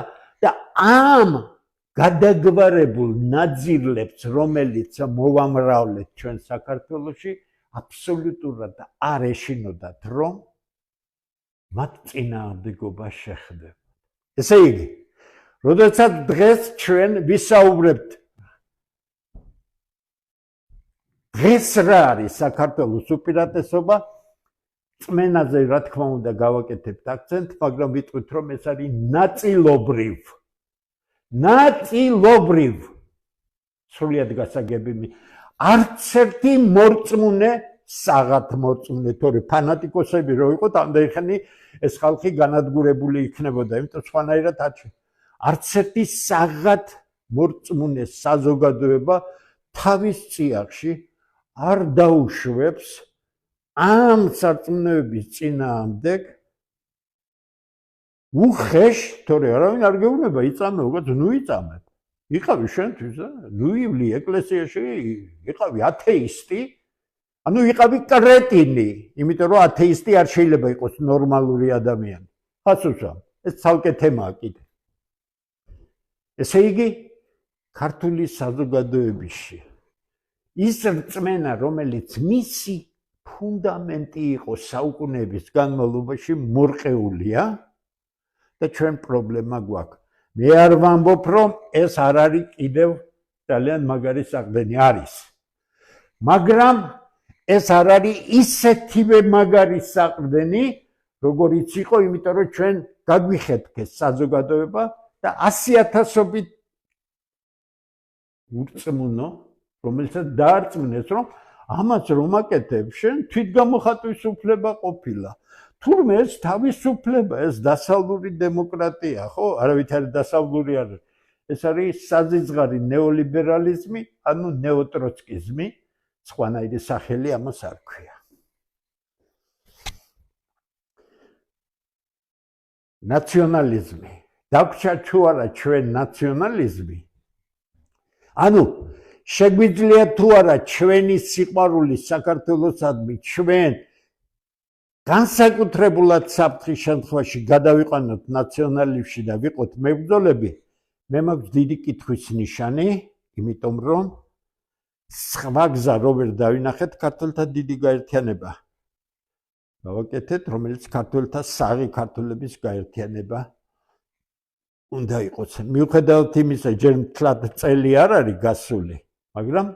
და ამ გადაგვარებულ ნაძილებს, რომელიც მოვამრავლეთ ჩვენ საქართველოში, აბსოლუტურად არ ეშინოდათ, რომ მათ წინააღმდეგობა შეხდება. ესე იგი, როდესაც დღეს ჩვენ ვისაუბრებთ დღეს რა არის საქართველოს უპირატესობა, წმენაზე რა თქმა უნდა გავაკეთებთ აქცენტ, მაგრამ ვიტყვით რომ ეს არის ნაწილობრივ სრულიად გასაგები არც ერთი მორწმუნე საღათ მორწმუნე თორე ფანატიკოსები რო იყოთ ამდენი ეს ხალხი განადგურებული იქნებოდა, იმიტომ სხვანაირად არც ერთი საღათ მორწმუნე საზოგადოება თავის წიაღში არ დაუშვებს ამ სარწმუნოების წინააღმდეგ უხეშ, თორე არავინ არ გეუბნება იწამე, უკეთ ნუ იწამეთ. იყავი შენთვის, ნუ ივლი ეკლესიაში, იყავი ათეისტი, ანუ იყავი კრეტინი, იმიტომ რომ ათეისტი არ შეიძლება იყოს ნორმალური ადამიანი. ხასუსამ, ეს ცალკე თემაა კიდე. ესე იგი, ქართული საზოგადოებაში ის რწმენა, რომელიც მისი ფუნდამენტი იყო საუკუნეების განმავლობაში მორყეულია და ჩვენ პრობლემა გვაქვს. მე არ ვამბობ, რომ ეს არ არის კიდევ ძალიან მაგარი საყრდენი არის. მაგრამ ეს არ არის ისეთივე მაგარი საყრდენი, როგორიც იყო, იმიტომ რომ ჩვენ გაგვიხეთქეს საზოგადოება და 100,000-ობით ურწმუნო, რომელსაც დაარწმუნეს, რომ ამას რომ აკეთებ, შენ თვითგამოხატვის უფლება ყოფილა. თურმე ეს თავისუფლება, ეს დასავლური დემოკრატია, ხო? არავითარი დასავლური არ არის. ეს არის საზიზღარი ნეოლიბერალიზმი, ანუ ნეოტროცკიზმი, სხვანაირი სახელი ამას არ ქვია. ნაციონალიზმი. დაგვრჩა თუ არა ჩვენ ნაციონალიზმი? ანუ შეგვიძლია თუ არა ჩვენი სიყვარული საქართველოსადმი ჩვენ განსაკუთრებულად საფრთხის შემთხვევაში გადავიყვანოთ ნაციონალიზმში და ვიყოთ მებრძოლები, მე მაქვს დიდი კითხვის ნიშანი, იმიტომ რომ სხვა გზა რო ვერ დავინახეთ ქართველთა დიდი გაერთიანება. გავაკეთეთ, რომელიც ქართველთა საღი ქართველების გაერთიანება უნდა იყოს. მიუხედავად იმისა, ჯერ მთლად წელი არ არის გასული, მაგრამ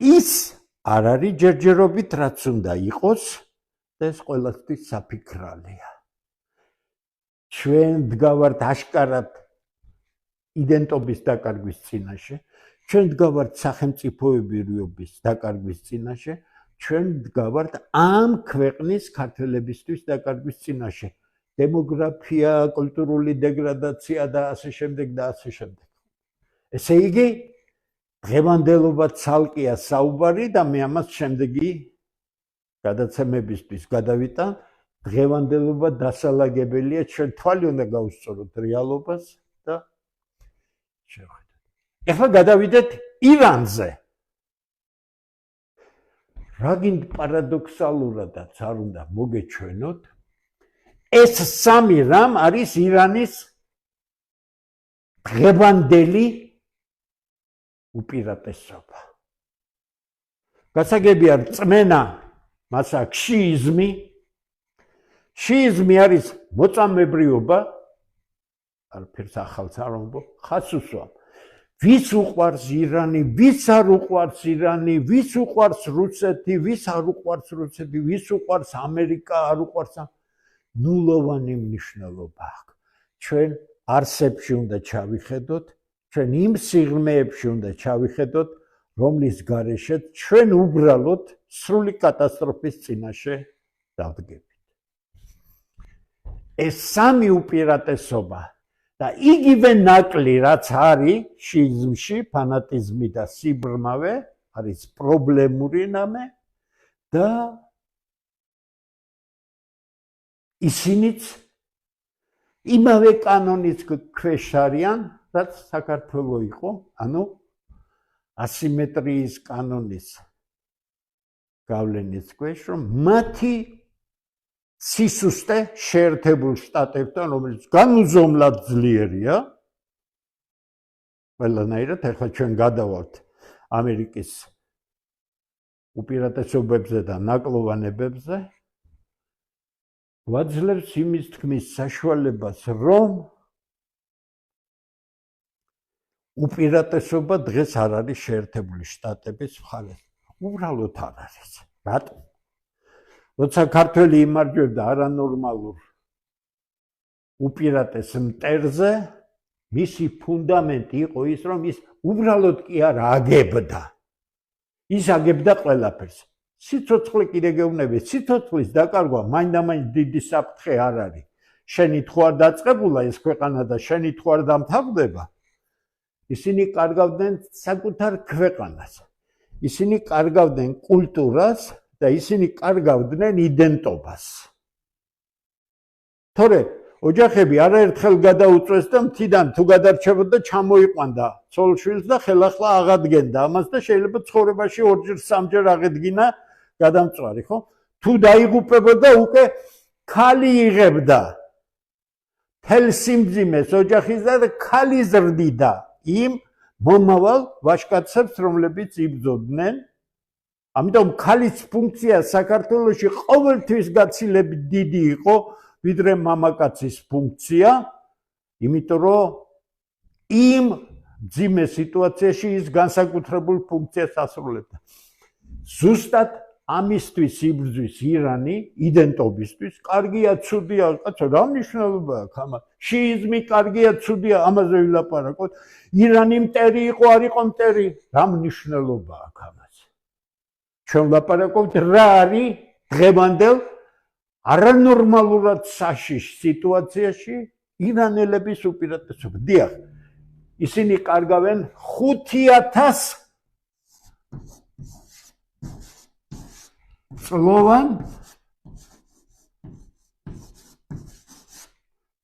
ის არ არის ჯერჯერობით რაც უნდა იყოს და ეს ყველასთვის საფიქრალია. ჩვენ დგავართ აშკარად იდენტობის დაკარგვის წინაშე, ჩვენ დგავართ სახელმწიფოებრივობის დაკარგვის წინაშე, ჩვენ დგავართ ამ ქვეყნის ქართველებისთვის დაკარგვის წინაშე. დემოგრაფია, კულტურული დეგრადაცია და ასე შემდეგ და ასე შემდეგ. ესე იგი, დღევანდელობა ცალკეა საუბარი და მე ამას შემდეგი გადაცემებისთვის გადავიტან. დღევანდელობა დასალაგებელია, ჩვენ თვალი უნდა გავუსწოროთ რეალობას და შევხედოთ. ეხლა გადავიდეთ ირანზე. რაგინდ პარადოქსალურადაც არ უნდა მოგეჩვენოთ, ეს სამი რამ არის ირანის დღევანდელი უპირატესობა. გასაგებია რწმენა, მას აქვს შიიზმი. შიიზმი არის მოწამებრიობა, არაფერს ახალს არ ვამბობ, ხასუსვა. ვის უყვარს ირანი, ვის არ უყვარს ირანი, ვის უყვარს რუსეთი, ვის არ უყვარს რუსეთი, ვის უყვარს ამერიკა, არ უყვარს ნულოვანი მნიშვნელობა აქვს. ჩვენ არსებში უნდა ჩავიხედოთ, ჩვენ იმ სიღრმეებში უნდა ჩავიხედოთ, რომლის გარეშეც ჩვენ უბრალოდ სრული კატასტროფის წინაშე დავდგებით. ეს სამი უპირატესობა და იგივე ნაკლი რაც არის შიზმში ფანატიზმი და სიბრმავე არის პრობლემური ნამე და ისინიც იმავე კანონის ქვეშ არიან რაც საქართველოს იყო ანუ ასიმეტრიის კანონის გავლენის ქვეშ რომ მათი სისუსტე შეერთებულ შტატებთან რომელიც განუზომლად ძლიერია ყველანაირად ახლა ჩვენ გადავალთ ამერიკის უპირატესობებზე და ნაკლოვანებებზე ვაძლევს იმის თქმის საშუალებას რომ უპირატესობა დღეს არ არის შეერთებული შტატების მხარე უბრალოდ არ არის რატომ როცა ქართველი იმარჯვებდა არანორმალურ უპირატეს მტერზე მისი ფუნდამენტი იყო ის რომ ის უბრალოდ კი არ აგებდა ის აგებდა ყველაფერს სიცოცხლე კიდე გეუბნები სიცოცხლის დაკარგვა მაინდამაინც დიდი საფრთხე არ არის შენი თუ არ დაწყებულა ეს ქვეყანა და შენი თუ არ დამთავრდება ისინი კარგავდნენ საკუთარ ქვეყანას ისინი კარგავდნენ კულტურას და ისინი კარგავდნენ იდენტობას თორე ოჯახები არაერთხელ გადაუწვეს და მთიდან თუ გადარჩებოდა ჩამოიყვანდა ცოლ-შვილს და ხელახლა აღადგენდა ამას და შეიძლება ცხოვრებაში ორჯერ სამჯერ აღედგინა გადამწვარი ხო თუ დაიღუპებოდა უკვე ქალი იღებდა თელ სიმძიმეს ოჯახის და ქალი ზრდიდა იმ მომავალ ვაჟკაცებს რომლებიც იბრძოდნენ ამიტომ ქალის ფუნქცია საქართველოში ყოველთვის გაცილებით დიდი იყო ვიდრე მამაკაცის ფუნქცია იმიტომ რომ იმ ძიმე სიტუაციაში ის განსაკუთრებულ ფუნქციას ასრულებდა ზუსტად ამისთვის იბრძვის ირანი იდენტობისთვის კარგია ცუდია კაცო რა მნიშვნელობა აქვს ამას შიიზმი კარგია ცუდია ამაზე ვილაპარაკოთ ირანი მტერი იყო არ იყო მტერი რა მნიშვნელობა აქვს ამას ჩვენ ვლაპარაკობთ რა არის დღევანდელ არანორმალურად საშიშ სიტუაციაში ირანელების უპირატესობა დიახ ისინი კარგავენ 5000 წლოვან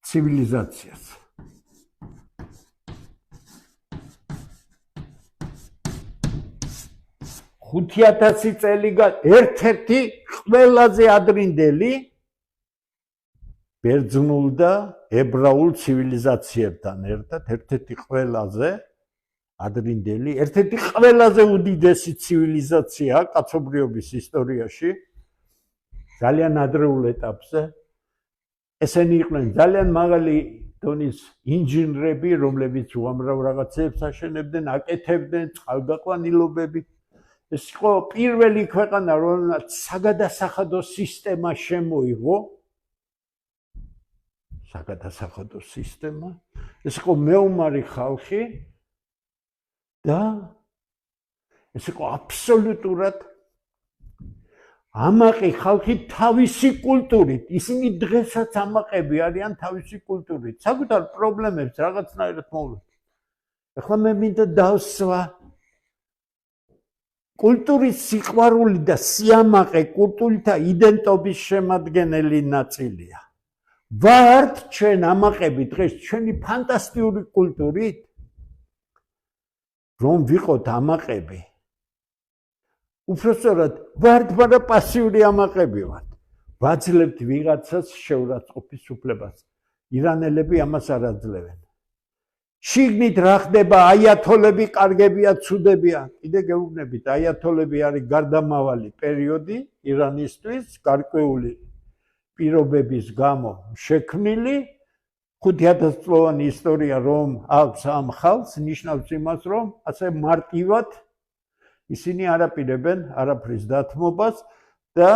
ცივილიზაციას ხუთი წელი ერთ-ერთი ყველაზე ადრინდელი ბერძნულ და ებრაულ ცივილიზაციებთან ერთად ერთ-ერთი ყველაზე ადრინდელი ერთ-ერთი ყველაზე უდიდესი ცივილიზაცია კაცობრიობის ისტორიაში ძალიან ადრეულ ეტაპზე ესენი იყვნენ ძალიან მაღალი დონის ინჟინრები რომლებიც უამრავ რაღაცებს აშენებდნენ აკეთებდნენ წყალგაყვანილობები ეს იყო პირველი ქვეყანა რომელსაც საგადასახადო სისტემა შემოიღო საგადასახადო სისტემა ეს იყო მეომარი ხალხი და ეს იყო აბსოლუტურად ამაყი ხალხი თავისი კულტურით ისინი დღესაც ამაყები არიან თავისი კულტურით საკუთარ პრობლემებს რაღაცნაირად მოვლენ ახლა მე მინდა დავსვა კულტურის სიყვარული და სიამაყე კულტურითა იდენტობის შემადგენელი ნაწილია ვართ ჩვენ ამაყები დღეს ჩვენი ფანტასტიკური კულტურით რომ ვიყოთ ამაყები უბრალოდ ვართ მაგრამ პასიური ამაყები ვართ ვაძლევთ ვიღაცას შეურაცხყოფის უფლებას ირანელები ამას არ აძლევენ შიგნით რა ხდება აიათოლები კარგებია ცუდებია კიდე გეუბნებით აიათოლები არის გარდამავალი პერიოდი ირანისთვის გარკვეული პირობების გამო შექმნილი 5000 წლოვანი ისტორია რომ აქვს ამ ხალხს ნიშნავს იმას რომ ასე მარტივად ისინი არ აპირებენ არაფრის დათმობას და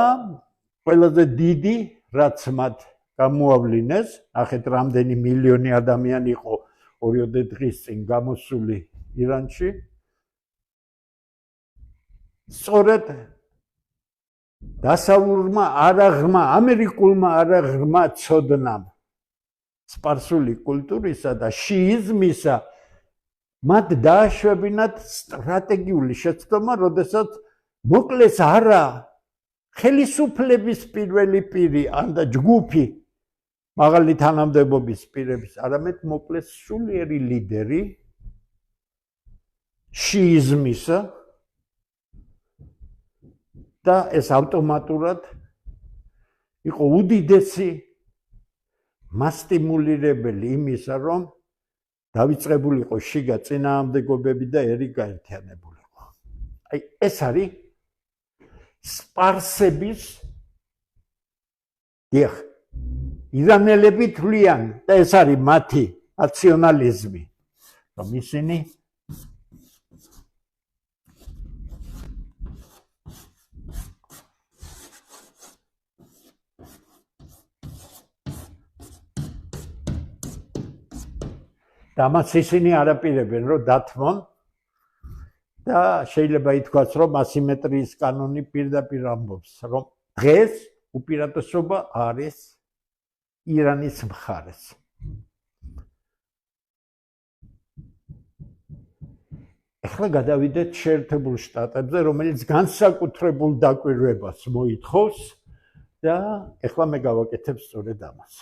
ყველაზე დიდი რაც მათ გამოავლინეს ახეთ რამდენი მილიონი ადამიანი იყო 2 დღის წინ გამოსული ირანში სწორედ დასავლურმა არაღმა ამერიკულმა არაღმა ცოდნამ სპარსული კულტურისა და შიიზმისა მათ დააშვებინათ სტრატეგიული შეცდომა, როდესაც მოკლეს არა ხელისუფლების პირველი პირი ან და ჯგუფი მაღალი თანამდებობის პირების, არამედ მოკლეს სულიერი ლიდერი შიიზმისა და ეს ავტომატურად იყო უდიდესი მასტიმულირებელი იმისა, რომ დავიწყებულიყო შიგა წინააღმდეგობები და ერი გაერთიანებულიყო. აი ეს არის სპარსების დიახ ირანელები თვლიან და ეს არის მათი ნაციონალიზმი, რომ ისინი და მას ისინი არაპირებენ, რომ დათმონ და შეიძლება ითქვას, რომ ასიმეტრიის კანონი პირდაპირ ამბობს, რომ დღეს უპირატესობა არის ირანის მხარეს. ახლა გადავიდეთ შეერთებულ შტატებზე, რომელიც განსაკუთრებულ დაკვირვებას მოითხოვს და ახლა მე გავაკეთებ სწორედ ამას.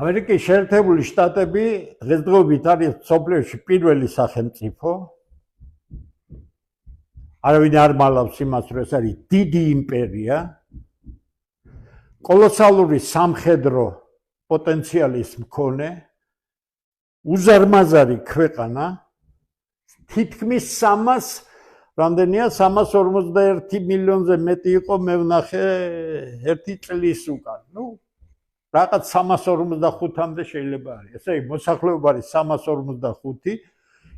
ამერიკის შეერთებული შტატები დღესდღეობით არის მსოფლიოში პირველი სახელმწიფო. არავინ არ მალავს იმას, რომ ეს არის დიდი იმპერია, კოლოსალური სამხედრო პოტენციალის მქონე, უზარმაზარი ქვეყანა, თითქმის 300 რამდენია 351 მილიონზე მეტი იყო მე ვნახე ერთი წლის უკან. რაღაც 345-მდე შეიძლება არის. ესე იგი, მოსახლეობა არის 345,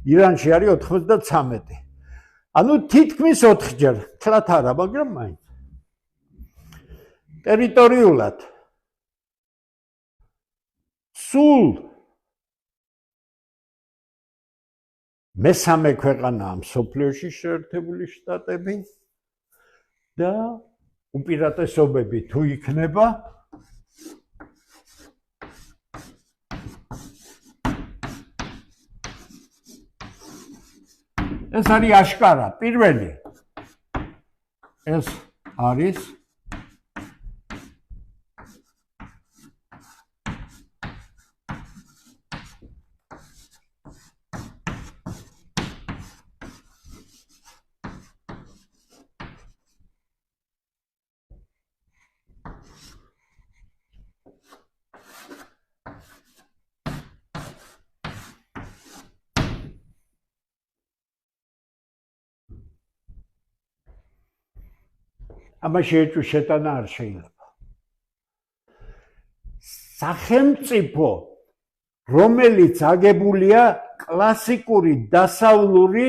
ირანში არის 93. ანუ თითქმის 4-ჯერ, თლათ არა, მაგრამ მაინც. ტერიტორიულად სულ მესამე ქვეყანაა მსოფლიოში შეერთებული შტატები და უპირატესობები თუ იქნება ეს არის აშკარა, პირველი. ეს არის ამაში ეჭვი შეტანა არ შეიძლება. სახელმწიფო, რომელიც აგებულია კლასიკური დასავლური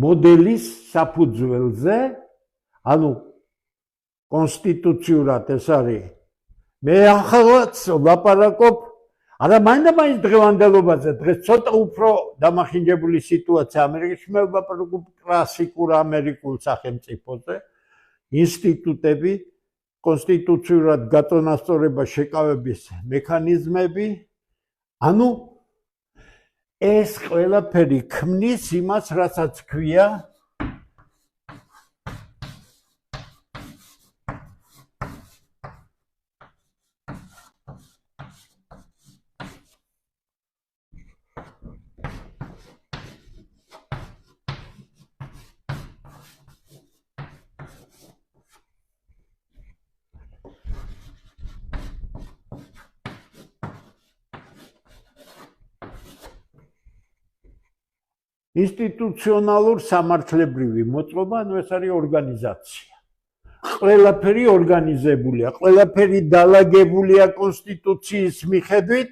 მოდელის საფუძველზე, ანუ კონსტიტუციურად ეს არის. მე ახალაც ლაპარაკობ არა მაინც დღევანდელობაზე, დღეს ცოტა უფრო დამახინჯებული სიტუაცია ამერიკაში, მე ვაპარაკობ კლასიკურ ამერიკულ სახელმწიფოზე, ინსტიტუტები, კონსტიტუციურად გაწონასწორება შეკავების მექანიზმები, ანუ ეს ყველაფერი ქმნის იმას, რასაც ქვია ინსტიტუციონალურ სამართლებრივი მოწყობა, ანუ ეს არის ორგანიზაცია. ყველაფერი ორგანიზებულია, ყველაფერი დალაგებულია კონსტიტუციის მიხედვით.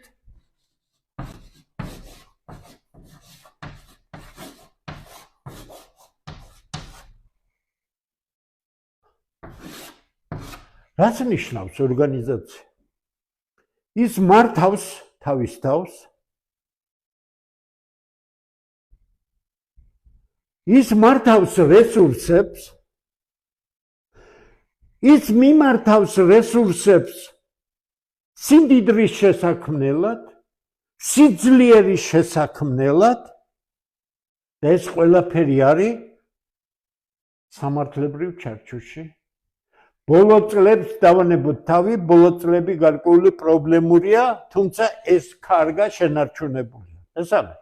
რაც ნიშნავს ორგანიზაცია? ის მართავს თავის თავს, ის მართავს რესურსებს, ის მიმართავს რესურსებს სიმდიდრის შესაქმნელად, სიძლიერის შესაქმნელად და ეს ყველაფერი არის სამართლებრივ ჩარჩოში. ბოლო წლებს დავანებოთ თავი, ბოლო წლები გარკვეული პრობლემურია, თუმცა ეს კარგა შენარჩუნებულია. ეს არის.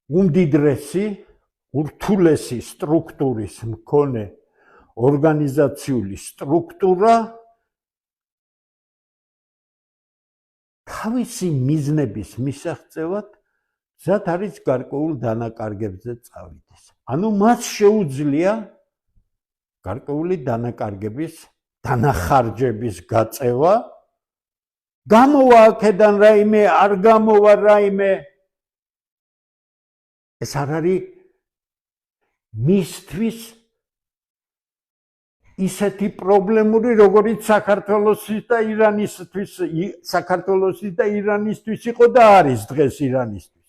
უმდიდრესი, ურთულესი სტრუქტურის მქონე ორგანიზაციული სტრუქტურა თავისი მიზნების მისაღწევად ზად არის გარკვეულ დანაკარგებზე წავიდეს. ანუ მას შეუძლია გარკვეული დანაკარგების, დანახარჯების გაწევა, გამოვა აქედან რაიმე, არ გამოვა რაიმე. ეს არ არის მისთვის ისეთი პრობლემური, როგორიც საქართველოსის და ირანისთვის, საქართველოსის და ირანისთვის იყო და არის დღეს ირანისთვის.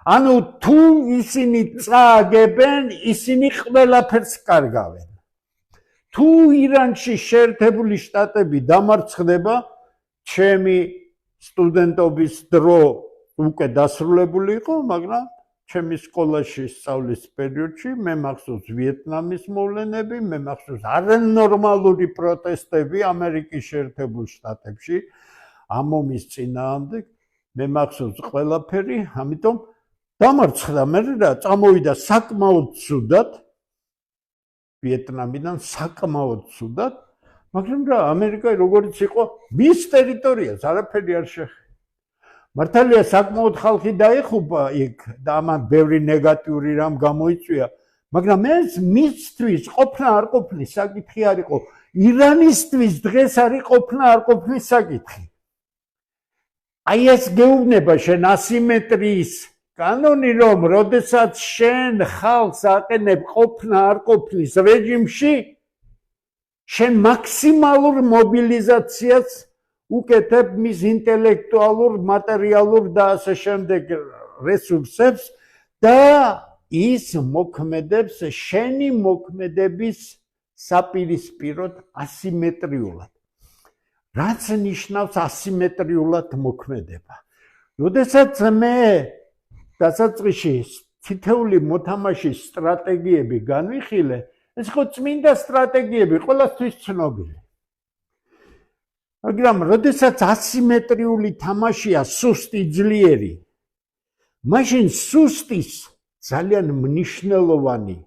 ანუ თუ ისინი წააგებენ, ისინი ყველაფერს კარგავენ. თუ ირანში შეერთებული შტატები დამარცხდება, ჩემი სტუდენტობის დრო უკვე დასრულებული იყო, მაგრამ ჩემი სკოლაში სწავლის პერიოდში მე მახსოვს ვიეტნამის მოვლენები, მე მახსოვს არანორმალური პროტესტები ამერიკის შეერთებულ შტატებში ამ ომის წინააღმდეგ, მე მახსოვს ყველაფერი, ამიტომ დამარცხდა მე რა წამოვიდა საკმაოდ ცუდად ვიეტნამიდან საკმაოდ ცუდად, მაგრამ რა ამერიკა როგორც იყო მის ტერიტორიას არაფერი არ შეეხება. მართალია საკმაოდ ხალხი დაიხუპა იქ და ამან ბევრი ნეგატიური რამ გამოიწვია, მაგრამ ეს მისთვის ყოფნა არ ყოფნის საკითხი არ იყო. ირანისთვის დღეს არის ყოფნა არ ყოფნის საკითხი. აი ეს გეუბნება შენ ასიმეტრიის კანონი, რომ როდესაც შენ ხალხს აყენებ ყოფნა არ ყოფნის რეჟიმში, შენ მაქსიმალურ მობილიზაციას უკეთებ მის ინტელექტუალურ, მატერიალურ და ასე შემდეგ რესურსებს და ის მოქმედებს შენი მოქმედების საპირისპიროდ ასიმეტრიულად. რაც ნიშნავს ასიმეტრიულად მოქმედება? როდესაც მე დასაწყისში თითეული მოთამაშის სტრატეგიები განვიხილე, ეს ხო წმინდა სტრატეგიები, ყველასთვის ცნობილი. მაგრამ როდესაც ასიმეტრიული თამაშია სუსტი ძლიერი, მაშინ სუსტის ძალიან მნიშვნელოვანი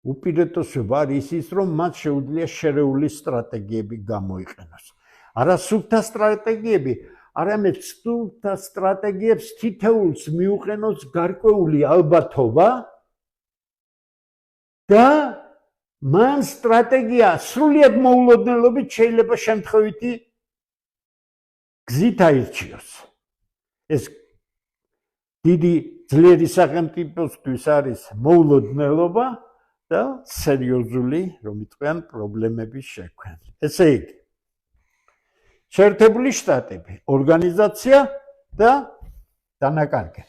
უპირატესობა არის ის, რომ მათ შეუძლია შერეული სტრატეგიები გამოიყენოს. არა სუფთა სტრატეგიები, არამედ სუფთა სტრატეგიებს თითეულს მიუყენოს გარკვეული ალბათობა და მან სტრატეგია სრულიად მოულოდნელობით შეიძლება შემთხვევითი გზით აირჩიოს. ეს დიდი ძლიერი სახელმწიფოსთვის არის მოულოდნელობა და სერიოზული, რომ იტყვიან, პრობლემების შექმნა. ესე იგი, შეერთებული შტატები, ორგანიზაცია და დანაკარგები.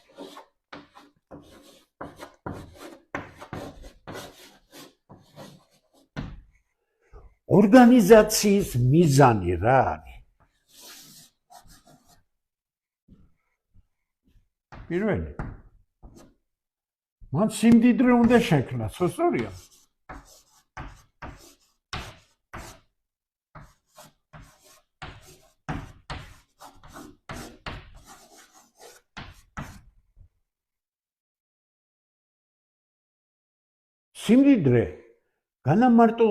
ორგანიზაციის მიზანი რა არის? პირველი, მან სიმდიდრე უნდა შექმნას, სწორია? სიმდიდრე განამარტო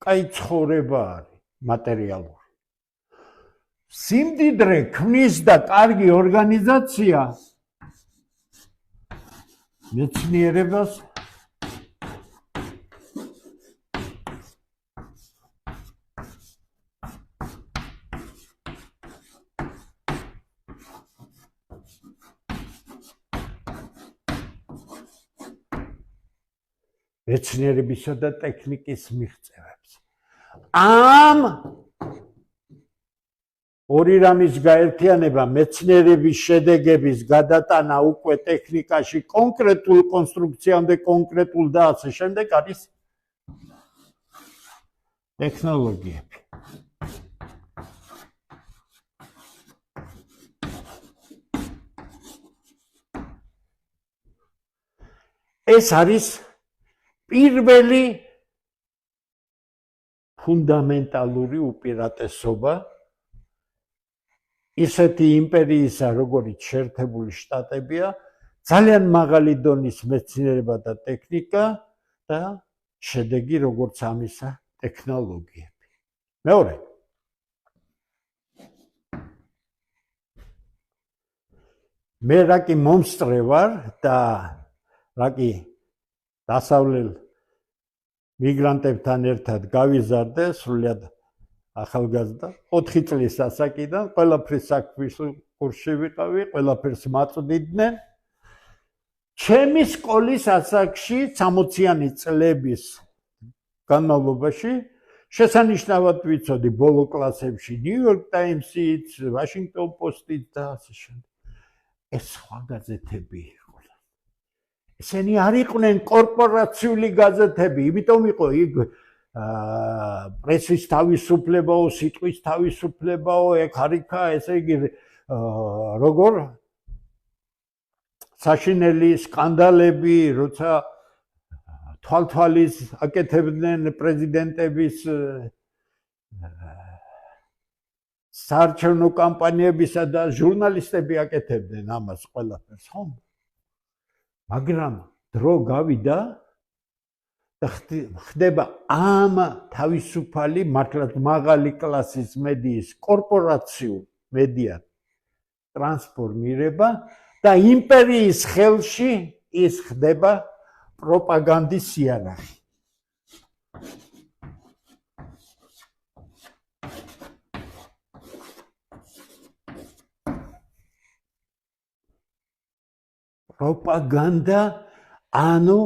კაი ცხოვრება არის, მატერიალური. სიმდიდრე ქმნის და კარგი ორგანიზაცია მეცნიერებას მეცნიერებისა და ტექნიკის მიღწევებს. ამ ორი რამის გაერთიანება მეცნიერების შედეგების გადატანა უკვე ტექნიკაში კონკრეტულ კონსტრუქციამდე კონკრეტულ და ასე შემდეგ არის ტექნოლოგიები. ეს არის პირველი ფუნდამენტალური უპირატესობა ისეთი იმპერიისა, როგორც შეერთებული შტატებია, ძალიან მაღალი დონის მეცნიერება და ტექნიკა და შედეგი როგორც ამისა ტექნოლოგიები. მეორე. მე რაკი მომსწრე ვარ და რაკი დასავლელ მიგრანტებთან ერთად გავიზარდე სრულიად ახალგაზრდა 4 წლის ასაკიდან ყველაფრის საქმის კურსში ვიყავი, ყველაფერს მაწვდიდნენ. ჩემი სკოლის ასაკში 60-იანი წლების განმავლობაში შესანიშნავად ვიცოდი ბოლო კლასებში New York Times-იც, Washington Post-იც და ასე შემდეგ. ეს სხვა გაზეთები იყო. ესენი არ იყვნენ კორპორაციული გაზეთები, იმიტომ იყო იქ პრესის თავისუფლებაო, სიტყვის თავისუფლებაო, ეგ არიქა, ესე იგი როგორ საშინელი სკანდალები, როცა თვალთვალის აკეთებდნენ პრეზიდენტების საარჩევნო კამპანიებისა და ჟურნალისტები აკეთებდნენ ამას ყველაფერს, ხო? მაგრამ დრო გავიდა და ხდება ამ თავისუფალი მართლაც მაღალი კლასის მედიის კორპორაციულ მედიად ტრანსფორმირება და იმპერიის ხელში ის ხდება პროპაგანდის სიარაღი. პროპაგანდა ანუ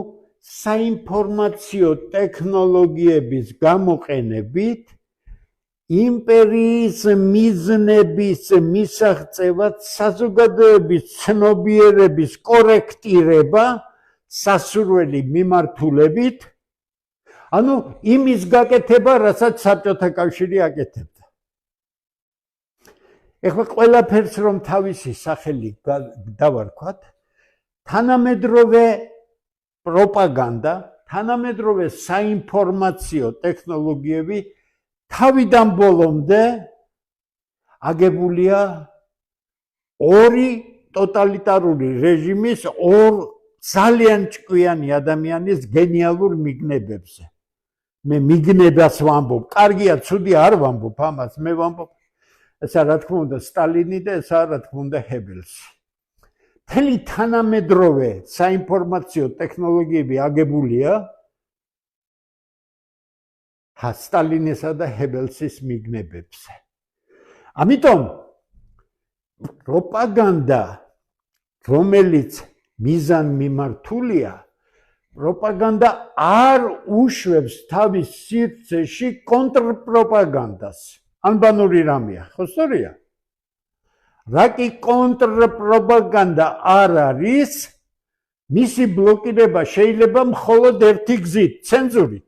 საინფორმაციო ტექნოლოგიების გამოყენებით იმპერიის მიზნების მისაღწევად საზოგადოების ცნობიერების კორექტირება სასურველი მიმართულებით, ანუ იმის გაკეთება, რასაც საბჭოთა კავშირი აკეთებდა. ეხლა ყველაფერს რომ თავისი სახელი დავარქვათ, თანამედროვე პროპაგანდა, თანამედროვე საინფორმაციო ტექნოლოგიები თავიდან ბოლომდე აგებულია ორი ტოტალიტარული რეჟიმის ორ ძალიან ჭკვიანი ადამიანის გენიალურ მიგნებებზე. მე მიგნებას ვამბობ, კარგია, ცუდია არ ვამბობ ამას, მე ვამბობ ესა რა თქმა უნდა სტალინი და ესა რა თქმა უნდა ჰებელსი. მთელი თანამედროვე საინფორმაციო ტექნოლოგიები აგებულია სტალინისა და ჰებელსის მიგნებებზე. ამიტომ პროპაგანდა, რომელიც მიზანმიმართულია, პროპაგანდა არ უშვებს თავის სივრცეში კონტრპროპაგანდას. ანბანური რამეა, ხო სწორია? რაკი კონტრპროპაგანდა არ არის, მისი ბლოკირება შეიძლება მხოლოდ ერთი გზით, ცენზურით.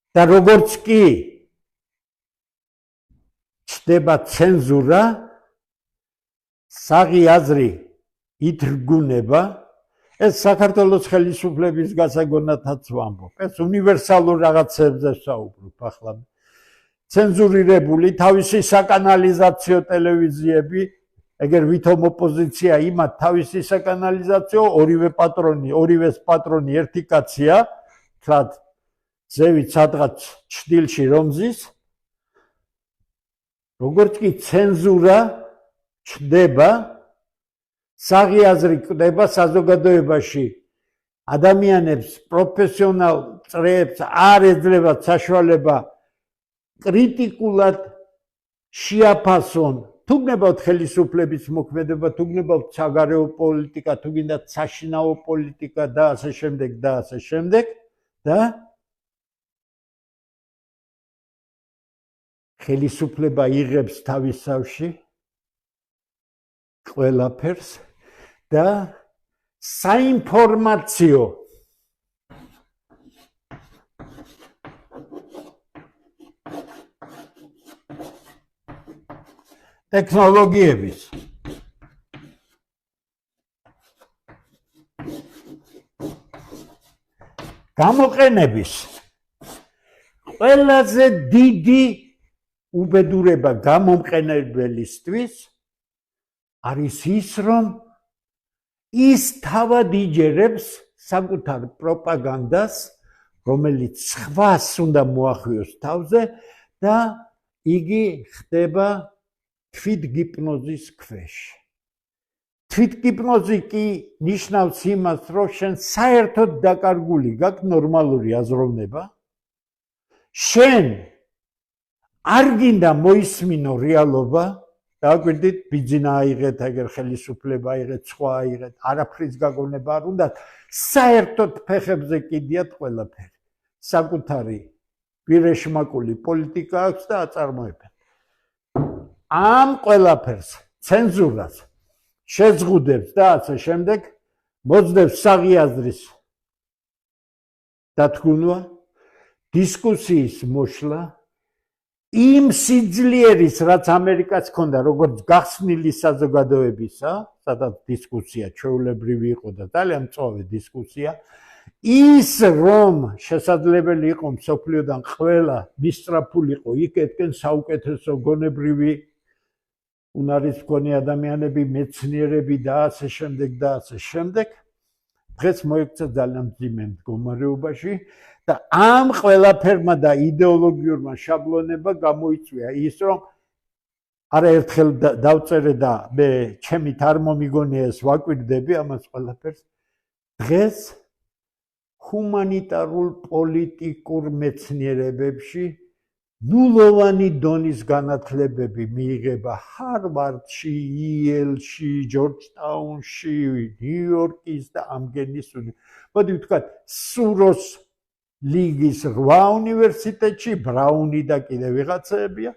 და როგორც კი ჩდება ცენზურა, საღი აზრი ითრგუნება, ეს საქართველოს ხელისუფლების გასაგონათაც ვამბობ. ეს უნივერსალურ რაღაცებზე ვსაუბრობ ახლა. ცენზურირებული თავისი საკანალიზაციო ტელევიზიები ეგერ ვითომ ოპოზიცია იმათ თავისი საკანალიზაციო, ორივეს პატრონი ერთი კაცია, თლად ზევით სადღაც ჩtildeში რომზის, როგორც კი ცენზურა ჩდება, საღი აზრი კვდება საზოგადოებაში, ადამიანებს, პროფესიონალ წრეებს არ ეძლებათ საშუალება კრიტიკულად შეაფასონ, თუ გნებავთ ხელისუფლების მოქმედება, თუ გნებავთ საგარეო პოლიტიკა, თუ გინდათ საშინაო პოლიტიკა და ასე შემდეგ და ასე შემდეგ და ხელისუფლება იღებს თავის თავში ყველაფერს და საინფორმაციო ტექნოლოგიების გამოყენების ყველაზე დიდი უბედურება გამომყენებელისთვის არის ის, რომ ის თავად იჯერებს საკუთარ პროპაგანდას, რომელიც სხვას უნდა მოახვიოს თავზე და იგი ხდება თვითგიპნოზის ქვეშ. თვითგიპნოზი კი ნიშნავს იმას, რომ შენ საერთოდ დაკარგული გაქვს ნორმალური აზროვნება, შენ არ გინდა მოისმინო რეალობა, დაგვირდით, ბიძინა აიღეთ, აგერ ხელისუფლება აიღეთ, სხვა აიღეთ, არაფრის გაგონება არ უნდა, საერთოდ ფეხებზე კიდიათ ყველაფერი. საკუთარი პირეშმაკული პოლიტიკა აქვს და აწარმოებენ. ამ ყველაფერს, ცენზურას შეზღუდებს და ასე შემდეგ, მოძდებს საღი აზრის დათქმვა, დისკუსიის მოშლა, იმ სიძლიერის, რაც ამერიკას ჰქონდა, როგორც გახსნილი საზოგადოებისა, სადაც დისკუსია ჩვეულებრივი იყო და ძალიან მწვავე დისკუსია, ის რომ შესაძლებელი იყო მსოფლიოდან ყველა მისწრაფულიყო იქეთკენ საუკეთესო გონებრივი უნარის მქონე ადამიანები, მეცნიერები და ასე შემდეგ და ასე შემდეგ, დღეს მოექცა ძალიან მძიმე მდგომარეობაში და ამ ყველაფერმა და იდეოლოგიურმა შაბლონებმა გამოიწვია ის, რომ არაერთხელ დავწერე და მე ჩემით არ მომიგონია ეს ვაკვირდები ამას ყველაფერს. დღეს ჰუმანიტარულ პოლიტიკურ მეცნიერებებში ნულოვანი დონის განათლებები მიიღება ჰარვარდში, იელში, ჯორჯტაუნში, ნიუ-იორკის და ამგენის მოდი ვთქვათ, სუროს ლიგის 8 უნივერსიტეტში, ბრაუნი და კიდე ვიღაცებია,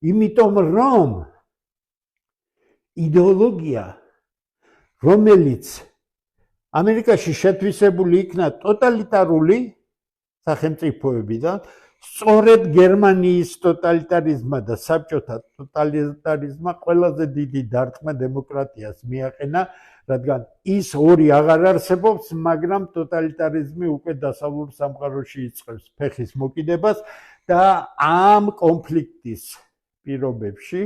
იმიტომ რომ იდეოლოგია, რომელიც ამერიკაში შეთვისებული იქნა ტოტალიტარული სახელმწიფოებიდან, სწორედ გერმანიის ტოტალიტარიზმმა და საბჭოთა ტოტალიტარიზმმა ყველაზე დიდი დარტყმა დემოკრატიას მიაყენა, რადგან ის ორი აღარ არსებობს, მაგრამ ტოტალიტარიზმი უკვე დასავლურ სამყაროში იწყებს ფეხის მოკიდებას და ამ კონფლიქტის პირობებში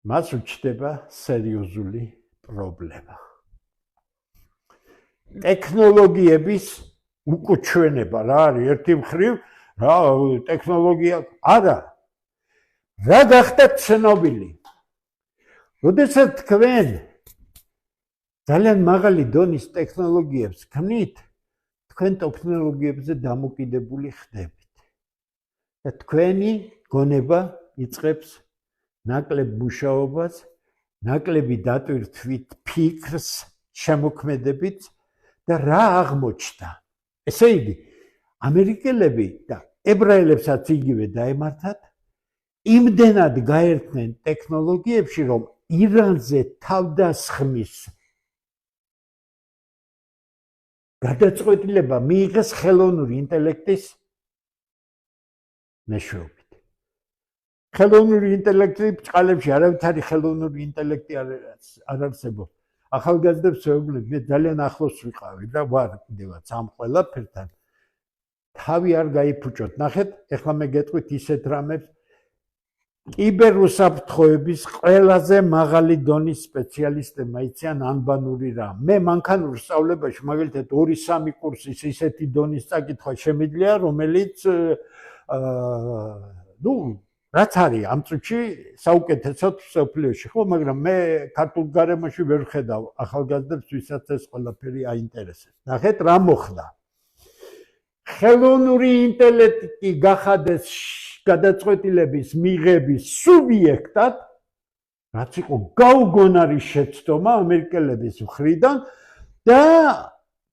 მას უჩნდება სერიოზული პრობლემა. ტექნოლოგიების უკუჩვენება რა არის ერთი მხრივ, რა ტექნოლოგია არა. რა გახდა ცნობილი? როდესაც თქვენ ძალიან მაღალი დონის ტექნოლოგიებს ქმნით, თქვენ ტექნოლოგიებზე დამოკიდებული ხდებით. და თქვენი გონება იწყებს ნაკლებ მუშაობას, ნაკლები დატვირთვით ფიქრს, შემოქმედებით და რა აღმოჩნდა? ესე იგი, ამერიკელები და ებრაელებსაც იგივე დაემართათ, იმდენად გაერთნენ ტექნოლოგიებში, რომ ირანზე თავდასხმის გადაწყვეტილება მიიღეს ხელოვნური ინტელექტის მეშვეობით. ხელოვნური ინტელექტი ბჭყალებში არავითარი ხელოვნური ინტელექტი არ არსებობს. ახალგაზრდებს ვეუბნები, მე ძალიან ახლოს ვიყავი და ვარ კიდევაც ამ ყველაფერთან. თავი არ გაიფუჭოთ. ნახეთ, ეხლა მე გეტყვით ისეთ რამებს, კიბერუსაფრთხოების ყველაზე მაღალი დონის სპეციალისტებმა იციან ანბანური რამ. მე მანქანურ სწავლებაში მაგალითად 2-3 კურსის ისეთი დონის წაკითხვა შემიძლია, რომელიც რაც არის ამ წუთში საუკეთესოდ მსოფლიოში, ხო, მაგრამ მე ქართულ გარემოში ვერ ხედავ ახალგაზრდებს, ვისაც ეს ყველაფერი აინტერესებს. ნახეთ რა მოხდა. ხელოვნური ინტელექტი გახადეს გადაწყვეტილების მიღების სუბიექტად, რაც იყო გაუგონარი შეცდომა ამერიკელების მხრიდან და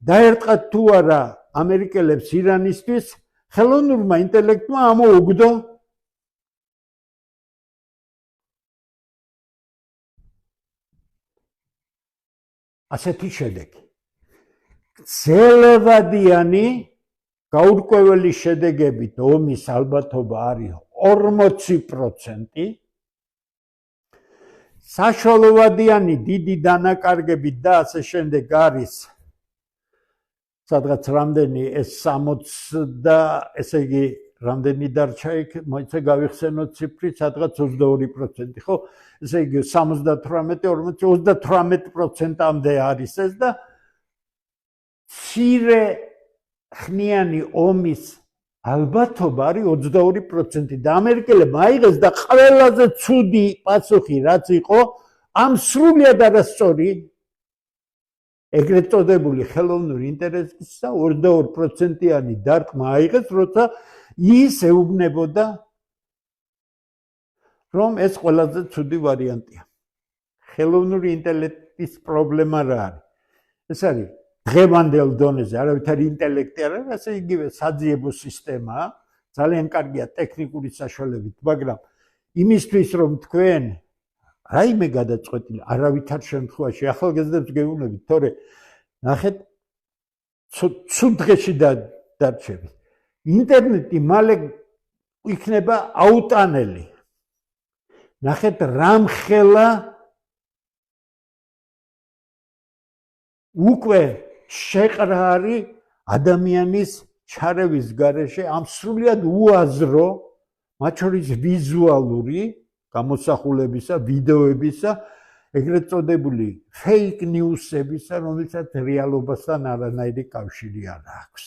დაერტყათ თუ არა ამერიკელებს ირანისთვის, ხელოვნურმა ინტელექტმა ამოუგდო ასეთი შედეგი. გრძელვადიანი გაურკვეველი შედეგებით ომის ალბათობა არის 40%. საშუალოვადიანი დიდი დანაკარგებით და ასე შემდეგ არის სადღაც რამდენი ეს 60 და ესე იგი რამდენი დარჩა იქ მოიცა გავიხსენოთ ციფრი სადღაც 22%, ხო? ესე იგი 38-40-38%-ამდე არის ეს და ცირე ხნიანი ომის ალბათობა არის 22% და ამერიკელებმა აიღეს და ყველაზე ცუდი პასუხი რაც იყო ამ სრულიად არასწორი ეგრეთ წოდებული ხელოვნური ინტელექტისა 22%-იანი დარტყმა აიღეს, როცა ის ეუბნებოდა რომ ეს ყველაზე ცუდი ვარიანტია. ხელოვნური ინტელექტის პრობლემა რა არის? ეს არის დღევანდელ დონეზე არავითარი ინტელექტი არ არის, ასე იგივე საძიებო სისტემაა, ძალიან კარგია ტექნიკური საშუალებით, მაგრამ იმისთვის რომ თქვენ რაიმე გადაწყვეტილი არავითარ შემთხვევაში ახალგაზრდებს გეუბნებით, თორე ნახეთ ცუდ დღეში დარჩებით. ინტერნეტი მალე იქნება აუტანელი. ნახეთ რამხელა უკვე შეყრა არის ადამიანის ჩარევის გარეშე ამ სრულიად უაზრო, მათ შორის ვიზუალური გამოსახულებისა, ვიდეოებისა, ეგრეთ წოდებული fake news-ებისა, რომელსაც რეალობასთან არანაირი კავშირი არ აქვს.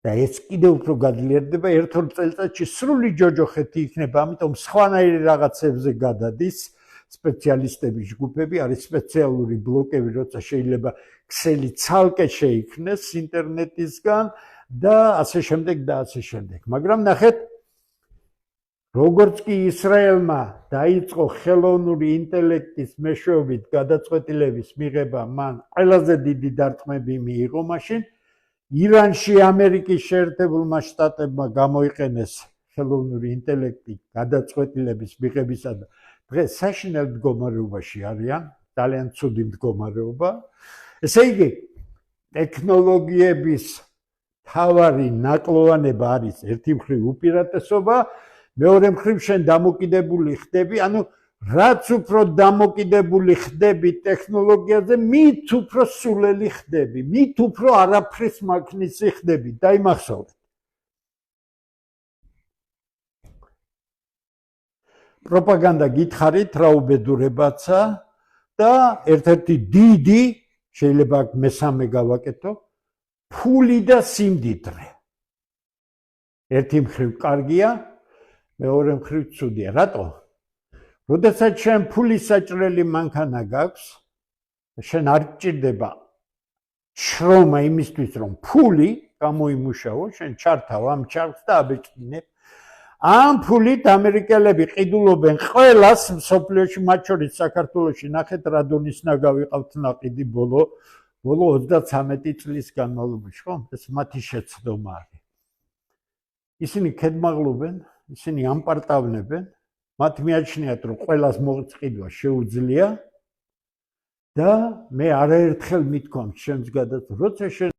და ეს კიდევ უფრო გაძლიერდება, ერთ-ორ წელიწადში სრული ჯოჯოხეთი იქნება, ამიტომ სხვანაირი რაღაცებზე გადადის სპეციალისტების ჯგუფები, არის სპეციალური ბლოკები, როცა შეიძლება ქსელი ცალკე შეიქმნეს ინტერნეტისგან და ასე შემდეგ და ასე შემდეგ. მაგრამ ნახეთ, როგორც კი ისრაელმა დაიწყო ხელოვნური ინტელექტის მეშვეობით გადაწყვეტილების მიღება, მან ყველაზე დიდი დარტყმები მიიღო მაშინ. ირანში ამერიკის შეერთებულმა შტატებმა გამოიყენეს ხელოვნური ინტელექტი გადაწყვეტილების მიღებისა და დღეს საშინელ მდგომარეობაში არიან, ძალიან ცუდი მდგომარეობა. ესე იგი, ტექნოლოგიების თავარი ნაკლოვანება არის ერთი მხრივ უპირატესობა, მეორე მხრივ შენ დამოკიდებული ხდები, ანუ რაც უფრო დამოკიდებული ხდები ტექნოლოგიაზე, მით უფრო სულელი ხდები, მით უფრო არაფრის მაქნისი ხდები. დაიმახსოვრეთ. პროპაგანდა გითხარით რა უბედურებაცა და ერთ-ერთი დიდი, შეიძლება მესამე გავაკეთო, ფული და სიმდიდრე. ერთი მხრივ კარგია, მეორე მხრივ ცუდია. რატო? როდესაც შენ ფულის საჭრელი მანქანა გაქვს, შენ არ გჭირდება შრომა იმისთვის, რომ ფული გამოიმუშაო, შენ ჩართავ ამ ჩარხს და აბეჭდინებ. ამ ფულით ამერიკელები ყიდულობენ ყველას მსოფლიოში, მათ შორის საქართველოში, ნახეთ რა დონის ნაგავი ყავთ ნაყიდი ბოლო 33 წლის განმავლობაში, ხო? ეს მათი შეცდომა არის. ისინი ქედმაღლობენ, ისინი ამპარტავნებენ, მათ მიაჩნიათ, რომ ყველას მოწყიდვა შეუძლია და მე არაერთხელ მithქვამთ შენს გადაწყვეტილებას, როცა შენ